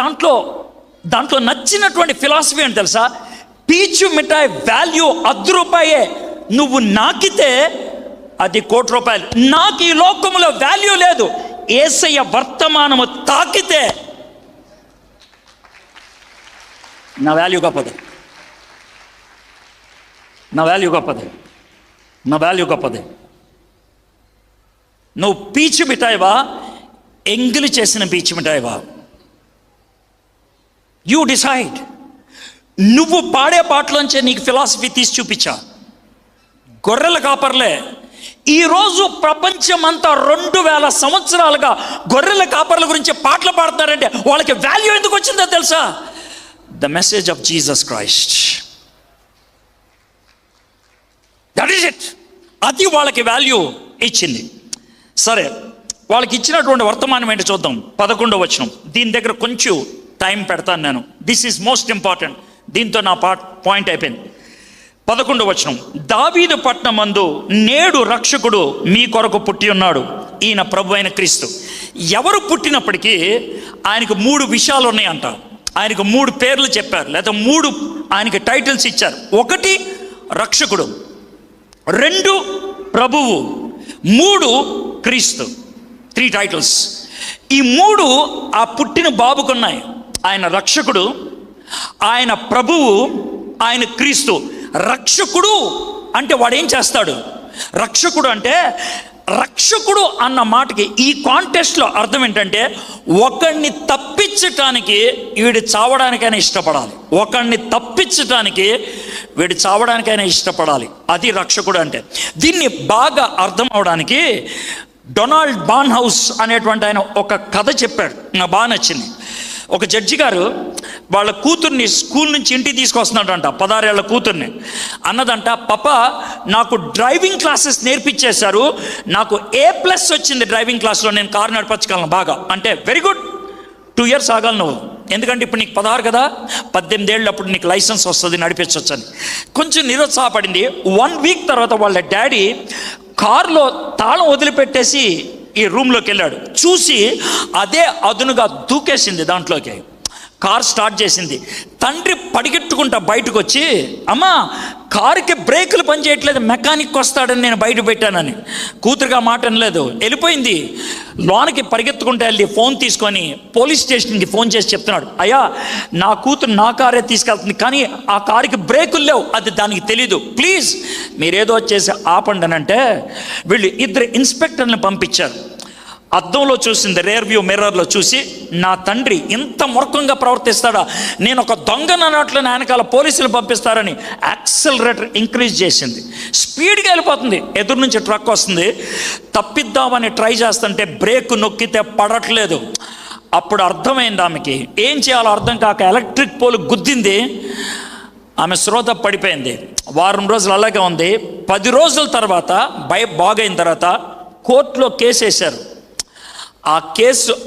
దాంట్లో నచ్చినటువంటి ఫిలాసఫీ అని తెలుసా? పీచు మిఠాయి వాల్యూ ₹10, నువ్వు నాకితే అది ₹1,00,00,000. నాకు ఈ లోకంలో వాల్యూ లేదు, యేసయ్య వర్తమానము తాకితే నా వాల్యూ గొప్పది, నా వాల్యూ గొప్పది, నా వాల్యూ గొప్పది. నువ్వు పీచు మిఠాయివా, ఎంగిలి చేసిన పీచు మిఠాయివా? You decide. నువ్వు పాడే పాటలోంచే నీకు ఫిలాసఫీ తీసి చూపించా. గొర్రెల కాపర్లే ఈరోజు ప్రపంచమంతా 2000 సంవత్సరాలుగా గొర్రెల కాపర్ల గురించి పాటలు పాడుతున్నారంటే వాళ్ళకి వాల్యూ ఎందుకు వచ్చిందో తెలుసా? The message of Jesus Christ. That is it. అది వాళ్ళకి వాల్యూ ఇచ్చింది. సరే, వాళ్ళకి ఇచ్చినటువంటి వర్తమానం ఏంటో చూద్దాం. 11వ వచనం. దీని దగ్గర కొంచెం టైం పెడతాను నేను. This is most important. దీంతో నా పాయింట్ అయిపోయింది. 11వ వచనం. దావీదు పట్టణమందు నేడు రక్షకుడు మీ కొరకు పుట్టి ఉన్నాడు, ఈయన ప్రభు అయిన క్రీస్తు. ఎవరు పుట్టినప్పటికీ ఆయనకు 3 విషయాలు ఉన్నాయంట. ఆయనకు 3 పేర్లు చెప్పారు, లేదా 3 ఆయనకి టైటిల్స్ ఇచ్చారు. 1 రక్షకుడు, 2 ప్రభువు, 3 క్రీస్తు. 3 టైటిల్స్. ఈ 3 ఆ పుట్టిన బాబుకున్నాయి. ఆయన రక్షకుడు, ఆయన ప్రభువు, ఆయన క్రీస్తు. రక్షకుడు అంటే వాడు ఏం చేస్తాడు? రక్షకుడు అంటే, రక్షకుడు అన్న మాటకి ఈ కాంటెస్ట్లో అర్థం ఏంటంటే, ఒకడిని తప్పించటానికి వీడు చావడానికైనా ఇష్టపడాలి. ఒకడిని తప్పించటానికి వీడు చావడానికైనా ఇష్టపడాలి. అది రక్షకుడు అంటే. దీన్ని బాగా అర్థం అవడానికి డొనాల్డ్ బార్న్హౌస్ అనేటువంటి ఆయన ఒక కథ చెప్పాడు, నాకు బాగా నచ్చింది. ఒక జడ్జి గారు వాళ్ళ కూతుర్ని స్కూల్ నుంచి ఇంటికి తీసుకొస్తున్నాడంట, 16 ఏళ్ల కూతుర్ని. అన్నదంట, పాప నాకు డ్రైవింగ్ క్లాసెస్ నేర్పించేశారు, నాకు A+ వచ్చింది డ్రైవింగ్ క్లాస్లో, నేను కారు నడిపించగలను బాగా. అంటే వెరీ గుడ్, 2 years ఆగాలి నువ్వు, ఎందుకంటే ఇప్పుడు నీకు 16 కదా, 18 ఏళ్ళు అప్పుడు నీకు లైసెన్స్ వస్తుంది, నడిపించవచ్చు అని. కొంచెం నిరుత్సాహపడింది. 1 week తర్వాత వాళ్ళ డాడీ కారులో తాళం వదిలిపెట్టేసి ఈ రూమ్లోకి వెళ్ళాడు. చూసి అదే అదునుగా దూకేసింది దాంట్లోకి. కార్ స్టార్ట్ చేసింది. తండ్రి పరిగెట్టుకుంటా బయటకు వచ్చి, అమ్మా కారుకి బ్రేకులు పనిచేయట్లేదు, మెకానిక్ వస్తాడని నేను బయట పెట్టానని. కూతురుగా మాట అనలేదు, వెళ్ళిపోయింది. లోనికి పరిగెత్తుకుంటూ వెళ్ళి ఫోన్ తీసుకొని పోలీస్ స్టేషన్కి ఫోన్ చేసి చెప్తున్నాడు, అయ్యా నా కూతురు నా కారే తీసుకెళ్తుంది, కానీ ఆ కారుకి బ్రేకులు లేవు, అది దానికి తెలీదు, ప్లీజ్ మీరేదో చేసి ఆపండి అని. అంటే వీళ్ళు 2 ఇన్స్పెక్టర్ని పంపించారు. అద్దంలో చూసింది, రేర్ వ్యూ మిర్రర్లో చూసి, నా తండ్రి ఇంత మూర్ఖంగా ప్రవర్తిస్తాడా, నేను ఒక దొంగను అన్నట్లు వెనకాల పోలీసులు పంపిస్తారని యాక్సిలరేటర్ ఇంక్రీజ్ చేసింది. స్పీడ్గా వెళ్ళిపోతుంది. ఎదురు నుంచి ట్రక్ వస్తుంది, తప్పిద్దామని ట్రై చేస్తుంటే బ్రేక్ నొక్కితే పడట్లేదు. అప్పుడు అర్థమైంది ఆమెకి, ఏం చేయాలో అర్థం కాక ఎలక్ట్రిక్ పోల్ గుద్దింది. ఆమె శ్రోత పడిపోయింది. 1 వారం రోజులు అలాగే ఉంది. 10 రోజుల తర్వాత బాగైన తర్వాత కోర్టులో కేసు వేశారు.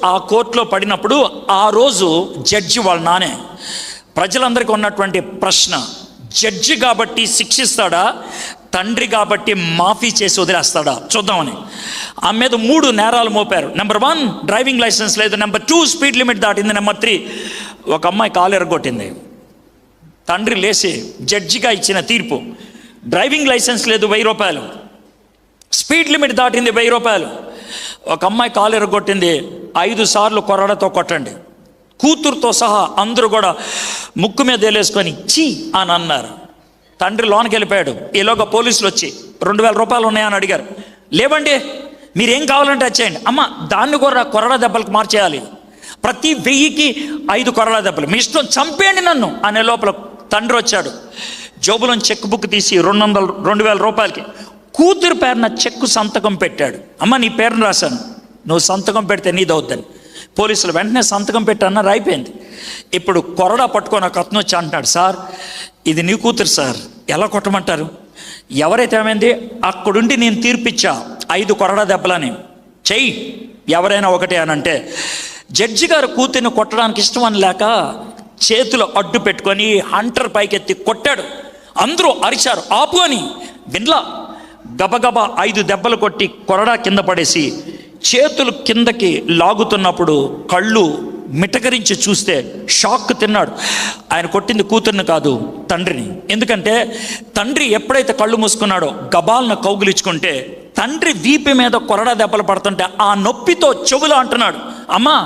ఆ కోర్టులో పడినప్పుడు ఆ రోజు జడ్జి వాళ్ళ నానే. ప్రజలందరికీ ఉన్నటువంటి ప్రశ్న, జడ్జి కాబట్టి శిక్షిస్తాడా, తండ్రి కాబట్టి మాఫీ చేసి వదిలేస్తాడా చూద్దామని. ఆమె మీద 3 నేరాలు మోపారు. నెంబర్ 1 డ్రైవింగ్ లైసెన్స్ లేదు, నెంబర్ 2 స్పీడ్ లిమిట్ దాటింది, నెంబర్ 3 ఒక అమ్మాయి కాలు ఎరగొట్టింది. తండ్రి లేచి జడ్జిగా ఇచ్చిన తీర్పు, డ్రైవింగ్ లైసెన్స్ లేదు 1000 రూపాయలు, స్పీడ్ లిమిట్ దాటింది 1000 రూపాయలు, ఒక అమ్మాయి కాలు ఎరగొట్టింది, 5 సార్లు కొరడతో కొట్టండి. కూతురుతో సహా అందరూ కూడా ముక్కు మీద వేలేసుకొని చీ అని అన్నారు. తండ్రి లోనికి వెళ్ళిపోయాడు. ఈలోగా పోలీసులు వచ్చి 2000 రూపాయలు ఉన్నాయని అడిగారు. లేవండి, మీరేం కావాలంటే వచ్చేయండి. అమ్మ దాన్ని కూడా కొరడా దెబ్బలకు మార్చేయాలి, ప్రతి 1000కి 5 కొరడా దెబ్బలు, మీ ఇష్టం, చంపేయండి నన్ను అనే లోపల తండ్రి వచ్చాడు. జోబులోని చెక్ బుక్ తీసి 2000 రూపాయలకి కూతురు పేరున చెక్కు సంతకం పెట్టాడు. అమ్మ నీ పేరును రాశాను, నువ్వు సంతకం పెడితే నీదవుద్దని. పోలీసులు వెంటనే సంతకం పెట్టారన్నారు, అయిపోయింది. ఇప్పుడు కొరడా పట్టుకొని ఒక అతను వచ్చి అంటున్నాడు, సార్ ఇది నీ కూతురు సార్, ఎలా కొట్టమంటారు? ఎవరైతే ఏమైంది, అక్కడుండి నేను తీర్పిచ్చా 5 కొరడా దెబ్బలని, చెయ్యి ఎవరైనా ఒకటే అని అంటే, జడ్జి గారు కూతుర్ని కొట్టడానికి ఇష్టం అని లేక చేతులు అడ్డు పెట్టుకొని హంటర్ పైకెత్తి కొట్టాడు. అందరూ అరిచారు, ఆపు అని. విన్లా, గబగబా 5 దెబ్బలు కొట్టి కొరడా కింద పడేసి చేతులు కిందకి లాగుతున్నప్పుడు కళ్ళు మిటకరించి చూస్తే షాక్ తిన్నాడు. ఆయన కొట్టింది కూతుర్ని కాదు, తండ్రిని. ఎందుకంటే తండ్రి ఎప్పుడైతే కళ్ళు మూసుకున్నాడో గబాలను కౌగులించుకుంటే తండ్రి వీపు మీద కొరడా దెబ్బలు పడుతుంటే ఆ నొప్పితో చెవులు అంటున్నాడు, అమ్మా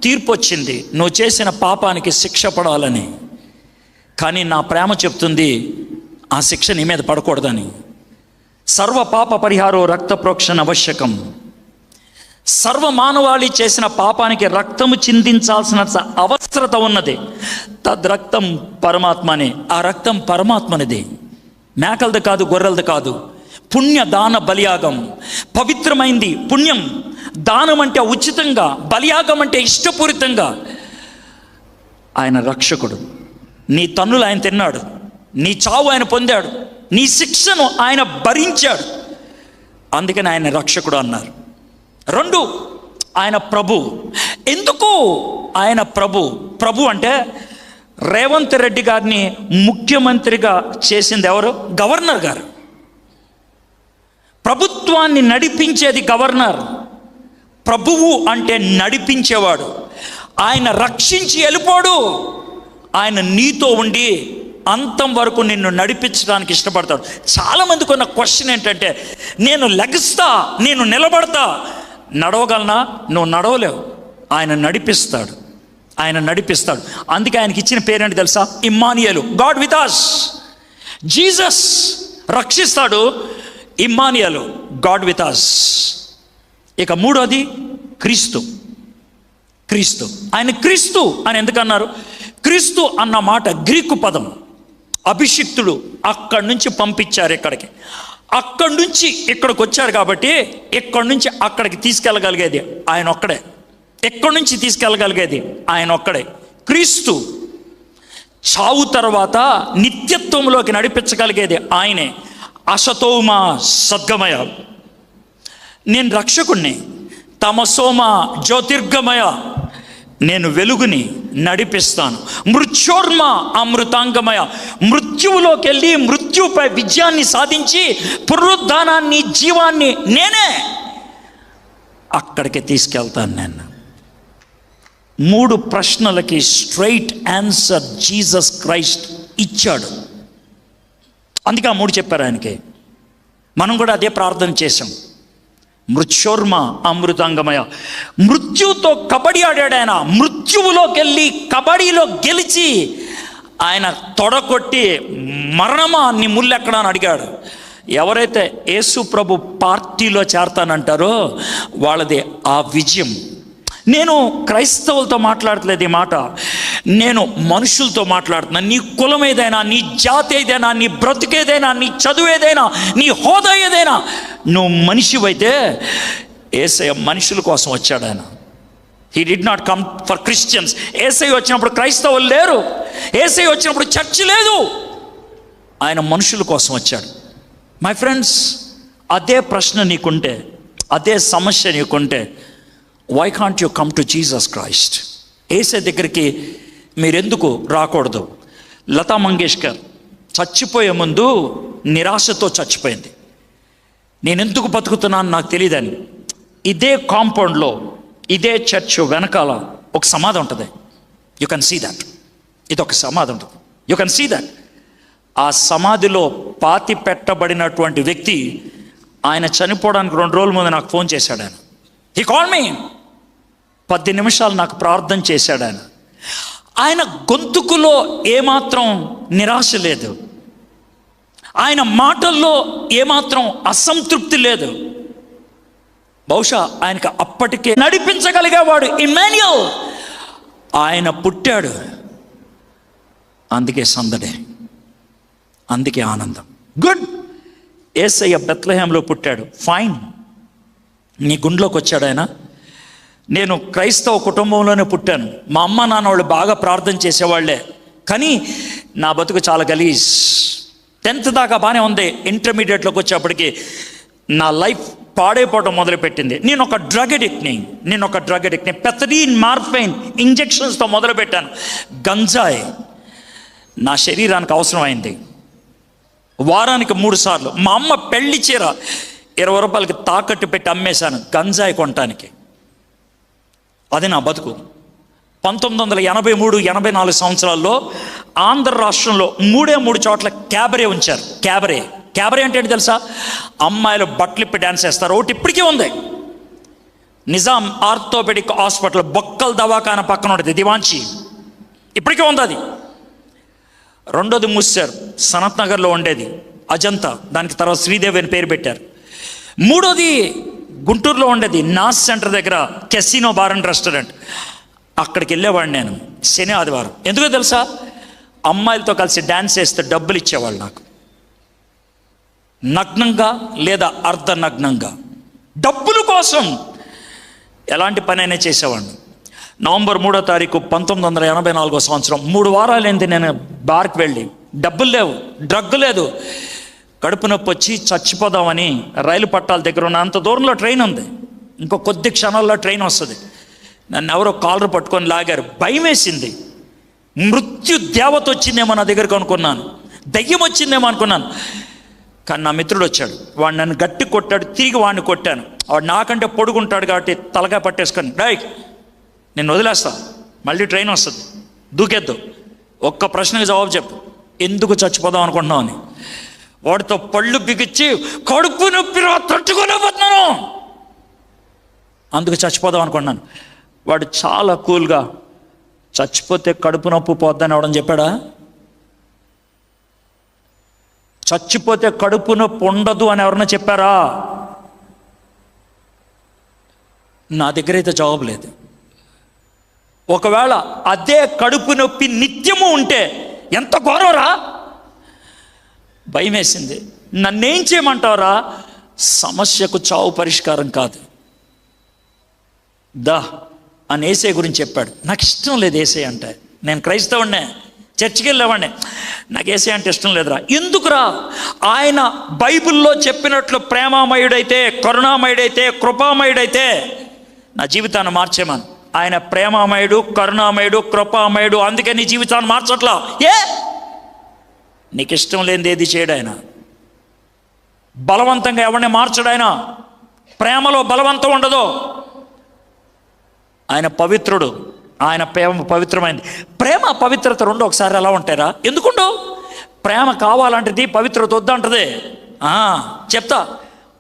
తీర్పు వచ్చింది, నువ్వు చేసిన పాపానికి శిక్ష పడాలని. కానీ నా ప్రేమ చెప్తుంది ఆ శిక్ష నీ మీద పడకూడదని. సర్వ పాప పరిహారో రక్త ప్రోక్షణ ఆవశ్యకం. సర్వ మానవాళి చేసిన పాపానికి రక్తము చిందించాల్సిన అవసరత ఉన్నది. తద్రక్తం పరమాత్మనే, ఆ రక్తం పరమాత్మనిది, మేకలది కాదు, గొర్రెలది కాదు. పుణ్యదాన బలియాగం. పవిత్రమైంది పుణ్యం. దానం అంటే ఉచితంగా, బలియాగం అంటే ఇష్టపూరితంగా. ఆయన రక్షకుడు. నీ తన్నులు ఆయన తిన్నాడు, నీ చావు ఆయన పొందాడు, నీ శిక్షను ఆయన భరించాడు. అందుకని ఆయన రక్షకుడు అన్నారు. 2, ఆయన ప్రభు. ఎందుకు ఆయన ప్రభు అంటే రేవంత్ రెడ్డి గారిని ముఖ్యమంత్రిగా చేసింది ఎవరు? గవర్నర్ గారు. ప్రభుత్వాన్ని నడిపించేది గవర్నర్. ప్రభువు అంటే నడిపించేవాడు. ఆయన రక్షించి వెళ్ళిపోడు. ఆయన నీతో ఉండి అంతం వరకు నిన్ను నడిపించడానికి ఇష్టపడతాడు. చాలామందికి ఉన్న క్వశ్చన్ ఏంటంటే, నేను లెగుస్తా, నేను నిలబడతా, నడవగలనా? నువ్వు నడవలేవు. ఆయన నడిపిస్తాడు. ఆయన నడిపిస్తాడు. అందుకే ఆయనకి ఇచ్చిన పేరేంటి తెలుసా? Immanuel, God with us. Jesus రక్షిస్తాడు, ఇమ్మానుయేలు, గాడ్ విత్ us. ఇక 3వది క్రీస్తు. ఆయన క్రీస్తు అని ఎందుకన్నారు? క్రీస్తు అన్న మాట గ్రీకు పదం. అభిషిక్తుడు అక్కడి నుంచి పంపించారు ఇక్కడికి, అక్కడి నుంచి ఇక్కడికి వచ్చారు కాబట్టి ఇక్కడి నుంచి అక్కడికి తీసుకెళ్ళగలిగేది ఆయన ఒక్కడే. ఎక్కడి నుంచి తీసుకెళ్ళగలిగేది ఆయన ఒక్కడే. క్రీస్తు చావు తర్వాత నిత్యత్వంలోకి నడిపించగలిగేది ఆయనే. అసతోమ సద్గమయ, నేను రక్షకుణ్ణి. తమసోమ జ్యోతిర్గమయ, నేను వెలుగుని నడిపిస్తాను. మృత్యోర్మ అమృతాంగమయ, మృత్యువులోకి వెళ్ళి మృత్యుపై విజయాన్ని సాధించి పునరుద్ధానాన్ని, జీవాన్ని నేనే అక్కడికి తీసుకెళ్తాను. నేను 3 ప్రశ్నలకి స్ట్రైట్ ఆన్సర్ జీసస్ క్రైస్ట్ ఇచ్చాడు. అందుకే ఆ 3 చెప్పారు ఆయనకి. మనం కూడా అదే ప్రార్థన చేశాం. మృత్యోర్మ అమృతాంగమయ, మృత్యుతో కబడ్డీ ఆడాడు ఆయన. మృత్యువులోకి వెళ్ళి కబడ్డీలో గెలిచి ఆయన తొడగొట్టి మరణమా నీ ముల్లెక్కడా అని అడిగాడు. ఎవరైతే యేసు ప్రభు పార్టీలో చేరతానంటారో వాళ్ళది ఆ విజయం. నేను క్రైస్తవులతో మాట్లాడట్లేదు ఈ మాట, నేను మనుషులతో మాట్లాడుతున్నాను. నీ కులం ఏదైనా, నీ జాతి ఏదైనా, నీ బ్రతుకేదైనా, నీ చదువు ఏదైనా, నీ హోదా ఏదైనా, నువ్వు మనిషివైతే యేసయ్య మనుషుల కోసం వచ్చాడు. ఆయన he did not come for Christians. యేసయ్య వచ్చినప్పుడు క్రైస్తవులు లేరు, యేసయ్య వచ్చినప్పుడు చర్చి లేదు. ఆయన మనుషుల కోసం వచ్చాడు. మై ఫ్రెండ్స్, అదే ప్రశ్న నీకుంటే, అదే సమస్య నీకుంటే, why can't you come to Jesus Christ? యేసయ్య దగ్గరికి మీరెందుకు రాకూడదు? లతా మంగేష్కర్ చచ్చిపోయే ముందు నిరాశతో చచ్చిపోయింది. నేను ఎందుకు బతుకుతున్నాను నాకు తెలియదని. ఇదే కాంపౌండ్లో, ఇదే చర్చ్ వెనకాల ఒక సమాధి ఉంటుంది. You can see that. ఇది ఒక సమాధి ఉంటుంది, యూ కెన్ సీ దట్. ఆ సమాధిలో పాతి పెట్టబడినటువంటి వ్యక్తి ఆయన చనిపోవడానికి 2 రోజుల ముందు నాకు ఫోన్ చేశాడు. ఆయన హీ కాల్ మీ. 10 నిమిషాలు నాకు ప్రార్థన చేశాడు. ఆయన గొంతుకులో ఏమాత్రం నిరాశ లేదు, ఆయన మాటల్లో ఏమాత్రం అసంతృప్తి లేదు. బహుశా ఆయనకు అప్పటికే నడిపించగలిగేవాడు ఇమ్మాన్యుయేల్. ఆయన పుట్టాడు, అందుకే సందడే, అందుకే ఆనందం. గుడ్. యేసయ్య బెత్లెహేంలో పుట్టాడు, ఫైన్. నీ గుండెలోకి వచ్చాడు ఆయన. నేను క్రైస్తవ కుటుంబంలోనే పుట్టాను. మా అమ్మ నాన్న వాళ్ళు బాగా ప్రార్థన చేసేవాళ్లే, కానీ నా బతుకు చాలా గలీజ్. 10th దాకా బాగానే ఉంది. ఇంటర్మీడియట్లోకి వచ్చేప్పటికి నా లైఫ్ పాడైపోవడం మొదలుపెట్టింది. నేను ఒక డ్రగ్ అడిక్ట్ని పెథడిన్, మార్ఫైన్ ఇంజెక్షన్స్తో మొదలుపెట్టాను. గంజాయి నా శరీరానికి అవసరమైంది. వారానికి 3 సార్లు మా అమ్మ పెళ్లి చీర 20 రూపాయలకి తాకట్టు పెట్టి అమ్మేశాను గంజాయి కొనటానికి. అది నా బతుకు. 1983, 84 సంవత్సరాల్లో ఆంధ్ర రాష్ట్రంలో 3 చోట్ల క్యాబరే ఉంచారు. క్యాబరే అంటే ఏంటి తెలుసా? అమ్మాయిలు బట్టలు ఇప్పి డ్యాన్స్ చేస్తారు. ఒకటి ఇప్పటికీ ఉంది, నిజాం ఆర్థోపెడిక్ హాస్పిటల్ బొక్కల్ దవాఖాన పక్కన ఉంటుంది, దివాంచి, ఇప్పటికీ ఉంది అది. 2వది మూసారు, సనత్ నగర్లో ఉండేది అజంతా, దానికి తర్వాత శ్రీదేవి అని పేరు పెట్టారు. 3వది గుంటూరులో ఉండేది నాస్ సెంటర్ దగ్గర కెసినో బార్ అండ్ రెస్టారెంట్. అక్కడికి వెళ్ళేవాడిని నేను శని ఆదివారం. ఎందుకో తెలుసా? అమ్మాయిలతో కలిసి డ్యాన్స్ చేస్తే డబ్బులు ఇచ్చేవాళ్ళు నాకు. నగ్నంగా లేదా అర్ధనగ్నంగా, డబ్బుల కోసం ఎలాంటి పనైనా చేసేవాడిని. నవంబర్ 3వ తారీఖు 1984 సంవత్సరం 3 వారాలైంది నేను బార్కి వెళ్ళి. డబ్బులు లేవు, డ్రగ్ లేదు, కడుపు నొప్పి వచ్చి చచ్చిపోదామని రైలు పట్టాల దగ్గర ఉన్న అంత దూరంలో ట్రైన్ ఉంది, ఇంకో కొద్ది క్షణాల్లో ట్రైన్ వస్తుంది. నన్ను ఎవరో కాలర్ పట్టుకొని లాగారు. భయం వేసింది. మృత్యు దేవత వచ్చిందేమో నా దగ్గరకు అనుకున్నాను, దయ్యం వచ్చిందేమో అనుకున్నాను. కానీ నా మిత్రుడు వచ్చాడు, వాడు నన్ను గట్టి కొట్టాడు, తిరిగి వాడిని కొట్టాను. వాడు నాకంటే పొడుగుంటాడు కాబట్టి తలగా పట్టేసుకొని, డై నేను వదిలేస్తా, మళ్ళీ ట్రైన్ వస్తుంది, దూకేద్దు, ఒక్క ప్రశ్నకి జవాబు చెప్పు, ఎందుకు చచ్చిపోదాం అనుకుంటున్నావు అని. వాడితో పళ్ళు బిగించి, కడుపు నొప్పిరా తట్టుకోలేకపోతున్నాను, అందుకు చచ్చిపోదాం అనుకుంటున్నాను. వాడు చాలా కూల్గా, చచ్చిపోతే కడుపు నొప్పి పోద్దని అవడం చెప్పాడా? చచ్చిపోతే కడుపు నొప్పి ఉండదు అని ఎవరన్నా చెప్పారా? నా దగ్గర అయితే జవాబు లేదు. ఒకవేళ అదే కడుపు నొప్పి నిత్యము ఉంటే ఎంత ఘోరరా? భయం వేసింది. నన్నేం చేయమంటారా? సమస్యకు చావు పరిష్కారం కాదు, దా అని ఏసై గురించి చెప్పాడు. నాకు ఇష్టం లేదు ఏసై అంటే. నేను క్రైస్తవుడినే, చర్చికి వెళ్ళేవాడిని, నాకు ఏసై అంటే ఇష్టం లేదురా. ఎందుకురా? ఆయన బైబిల్లో చెప్పినట్లు ప్రేమామయుడైతే, కరుణామయుడైతే, కృపామయుడైతే నా జీవితాన్ని మార్చేమను. ఆయన ప్రేమామయుడు, కరుణామయుడు, కృపామయుడు, అందుకే నీ జీవితాన్ని మార్చట్లా. నీకు ఇష్టం లేనిది ఏది చేయడు ఆయన. బలవంతంగా ఎవరిని మార్చడు ఆయన. ప్రేమలో బలవంతం ఉండదు. ఆయన పవిత్రుడు, ఆయన ప్రేమ పవిత్రమైంది. ప్రేమ పవిత్రత రెండు ఒకసారి ఎలా ఉంటారా? ఎందుకుండో? ప్రేమ కావాలంటది, పవిత్రత వద్దంటది. చెప్తా.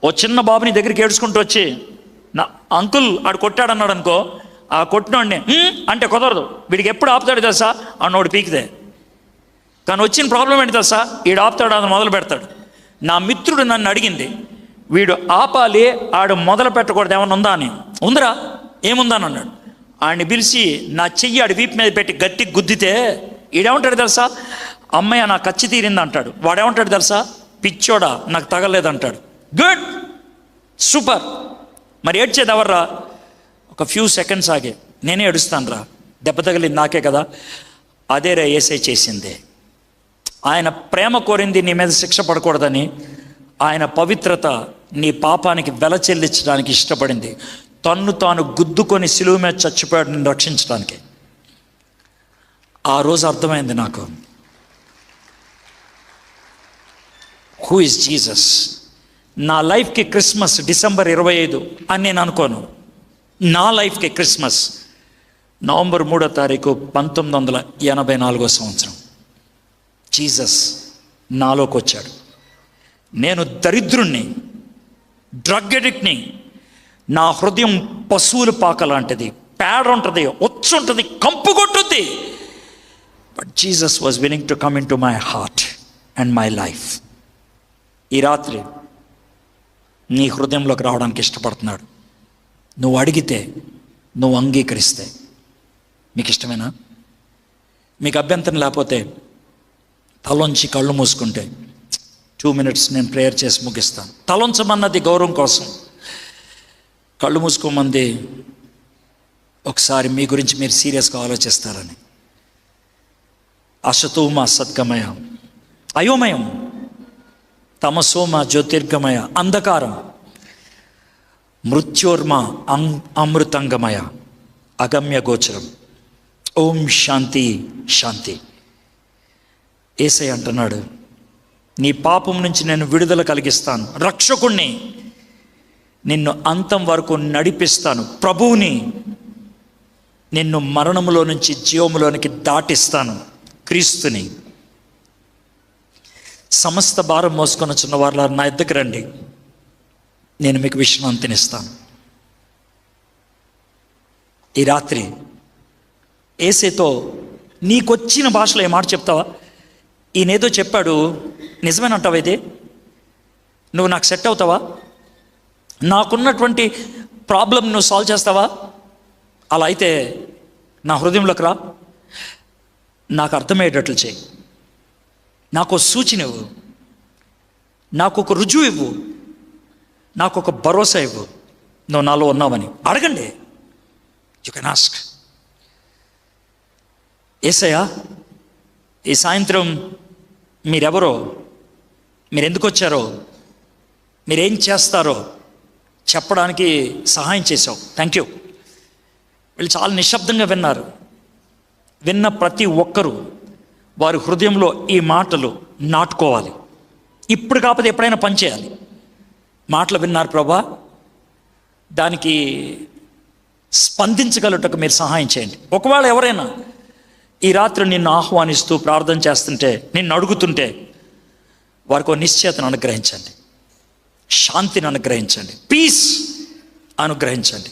ఓ చిన్న బాబుని దగ్గరికి ఏడ్చుకుంటూ వచ్చి, నా అంకుల్ ఆడు కొట్టాడన్నాడు అనుకో, ఆ కొట్టినోడిని అంటే కుదరదు, వీడికి ఎప్పుడు ఆపుతాడు తెలుసా అన్నోడు పీకితే. కానీ వచ్చిన ప్రాబ్లం ఏంటి తెలుసా? వీడు ఆపుతాడు, అది మొదలు పెడతాడు. నా మిత్రుడు నన్ను అడిగింది, వీడు ఆపాలి, ఆడు మొదలు పెట్టకూడదు, ఏమన్నా ఉందా అని. ఉందిరా, ఏముందని అన్నాడు. ఆడిని పిలిచి నా చెయ్యి ఆడి వీపు మీద పెట్టి గట్టి గుద్దితే ఈడేమంటాడు తెలుసా? అమ్మయ్య నా కచ్చి తీరింది అంటాడు. వాడేమంటాడు తెలుసా? పిచ్చోడా నాకు తగలేదంటాడు. Good, super. మరి ఏడ్చేది ఎవర్రా? ఒక ఫ్యూ సెకండ్స్ ఆగే నేనే ఏడుస్తాను రా, దెబ్బ తగిలింది నాకే కదా. అదే రా ఏసై చేసిందే. ఆయన ప్రేమ కోరింది నీ మీద శిక్ష పడకూడదని, ఆయన పవిత్రత నీ పాపానికి వెల చెల్లించడానికి ఇష్టపడింది. తన్ను తాను గుద్దుకొని సిలువ మీద చచ్చిపోయాడు నిన్ను రక్షించడానికి. ఆ రోజు అర్థమైంది నాకు, హూ ఇస్ జీసస్. నా లైఫ్కి క్రిస్మస్ డిసెంబర్ 25 అని నేను అనుకోను. నా లైఫ్కి క్రిస్మస్ నవంబర్ 3వ తారీఖు 1984 సంవత్సరం. జీసస్ నాలోకి వచ్చాడు. నేను దరిద్రుణ్ణి, డ్రగ్ ఎడిక్ట్ని. నా హృదయం పశువుల పాక లాంటిది, పేడ ఉంటుంది, ఒచ్చుంటుంది, కంపు కొట్టుద్ది. But Jesus was willing to come into my heart and my life. ఈ రాత్రి నీ హృదయంలోకి రావడానికి ఇష్టపడుతున్నాడు. నువ్వు అడిగితే, నువ్వు అంగీకరిస్తే. మీకు ఇష్టమేనా? మీకు అభ్యంతరం లేకపోతే తలొంచి కళ్ళు మూసుకుంటే 2 minutes నేను ప్రేయర్ చేసి ముగిస్తాను. తలొంచమన్నది గౌరవం కోసం, కళ్ళు మూసుకోమంది ఒకసారి మీ గురించి మీరు సీరియస్గా ఆలోచిస్తారని. అసతోమ సద్గమయ, అయోమయం, తమసోమ జ్యోతిర్గమయ, అంధకారం, మృత్యోర్మ అమృతంగమయ, అగమ్య గోచరం. ఓం శాంతి శాంతి. యేసయ్య అంటున్నాడు, నీ పాపం నుంచి నేను విడుదల కలిగిస్తాను, రక్షకుణ్ణి, నిన్ను అంతం వరకు నడిపిస్తాను, ప్రభువుని, నిన్ను మరణములో నుంచి జీవములోనికి దాటిస్తాను, క్రీస్తుని. సమస్త భారం మోసుకొని వచ్చిన వారు నా ఎద్దకు రండి, నేను మీకు విశ్రాంతినిస్తాను. ఈ రాత్రి యేసయ్యతో నీకొచ్చిన భాషలో ఏ మాట చెప్తావా? ఈయనేదో చెప్పాడు, నిజమేనంటావా? ఇది నువ్వు నాకు సెట్ అవుతావా? నాకున్నటువంటి ప్రాబ్లం నువ్వు సాల్వ్ చేస్తావా? అలా అయితే నా హృదయంలోకి రా, నాకు అర్థమయ్యేటట్లు చేయి, నాకు సూచన ఇవ్వు. నాకు ఒక రుజువు ఇవ్వు, నాకు ఒక భరోసా ఇవ్వు, నువ్వు నాలో ఉన్నావని అడగండి. You can ask. యేసయ్యా, ఈ సాయంత్రం మీరెవరో, మీరు ఎందుకు వచ్చారో, మీరేం చేస్తారో చెప్పడానికి సహాయం చేశావు. Thank you. వీళ్ళు చాలా నిశ్శబ్దంగా విన్నారు. విన్న ప్రతి ఒక్కరూ వారి హృదయంలో ఈ మాటలు నాటుకోవాలి. ఇప్పుడు కాకపోతే ఎప్పుడైనా పనిచేయాలి. మాటలు విన్నారు ప్రభా, దానికి స్పందించగలుగుటకు మీరు సహాయం చేయండి. ఒకవేళ ఎవరైనా ఈ రాత్రి నిన్ను ఆహ్వానిస్తూ ప్రార్థన చేస్తుంటే, నిన్ను అడుగుతుంటే, వారికి ఒక నిశ్చయతను అనుగ్రహించండి, శాంతిని అనుగ్రహించండి, పీస్ అనుగ్రహించండి.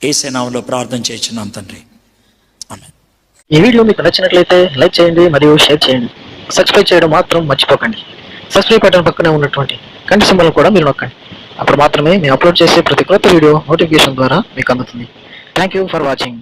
యేసు నామములో ప్రార్థన చేయించున్నాం తండ్రి, ఆమేన్. ఈ వీడియో మీకు నచ్చినట్లయితే లైక్ చేయండి మరియు షేర్ చేయండి. సబ్స్క్రైబ్ చేయడం మాత్రం మర్చిపోకండి. సబ్స్క్రైబ్ బటన్ పక్కనే ఉన్నటువంటి గంట సింబల్ కూడా మీరు నొక్కండి. అప్పుడు మాత్రమే మేము అప్లోడ్ చేసే ప్రతి కొత్త వీడియో నోటిఫికేషన్ ద్వారా మీకు అందుతుంది. Thank you for watching.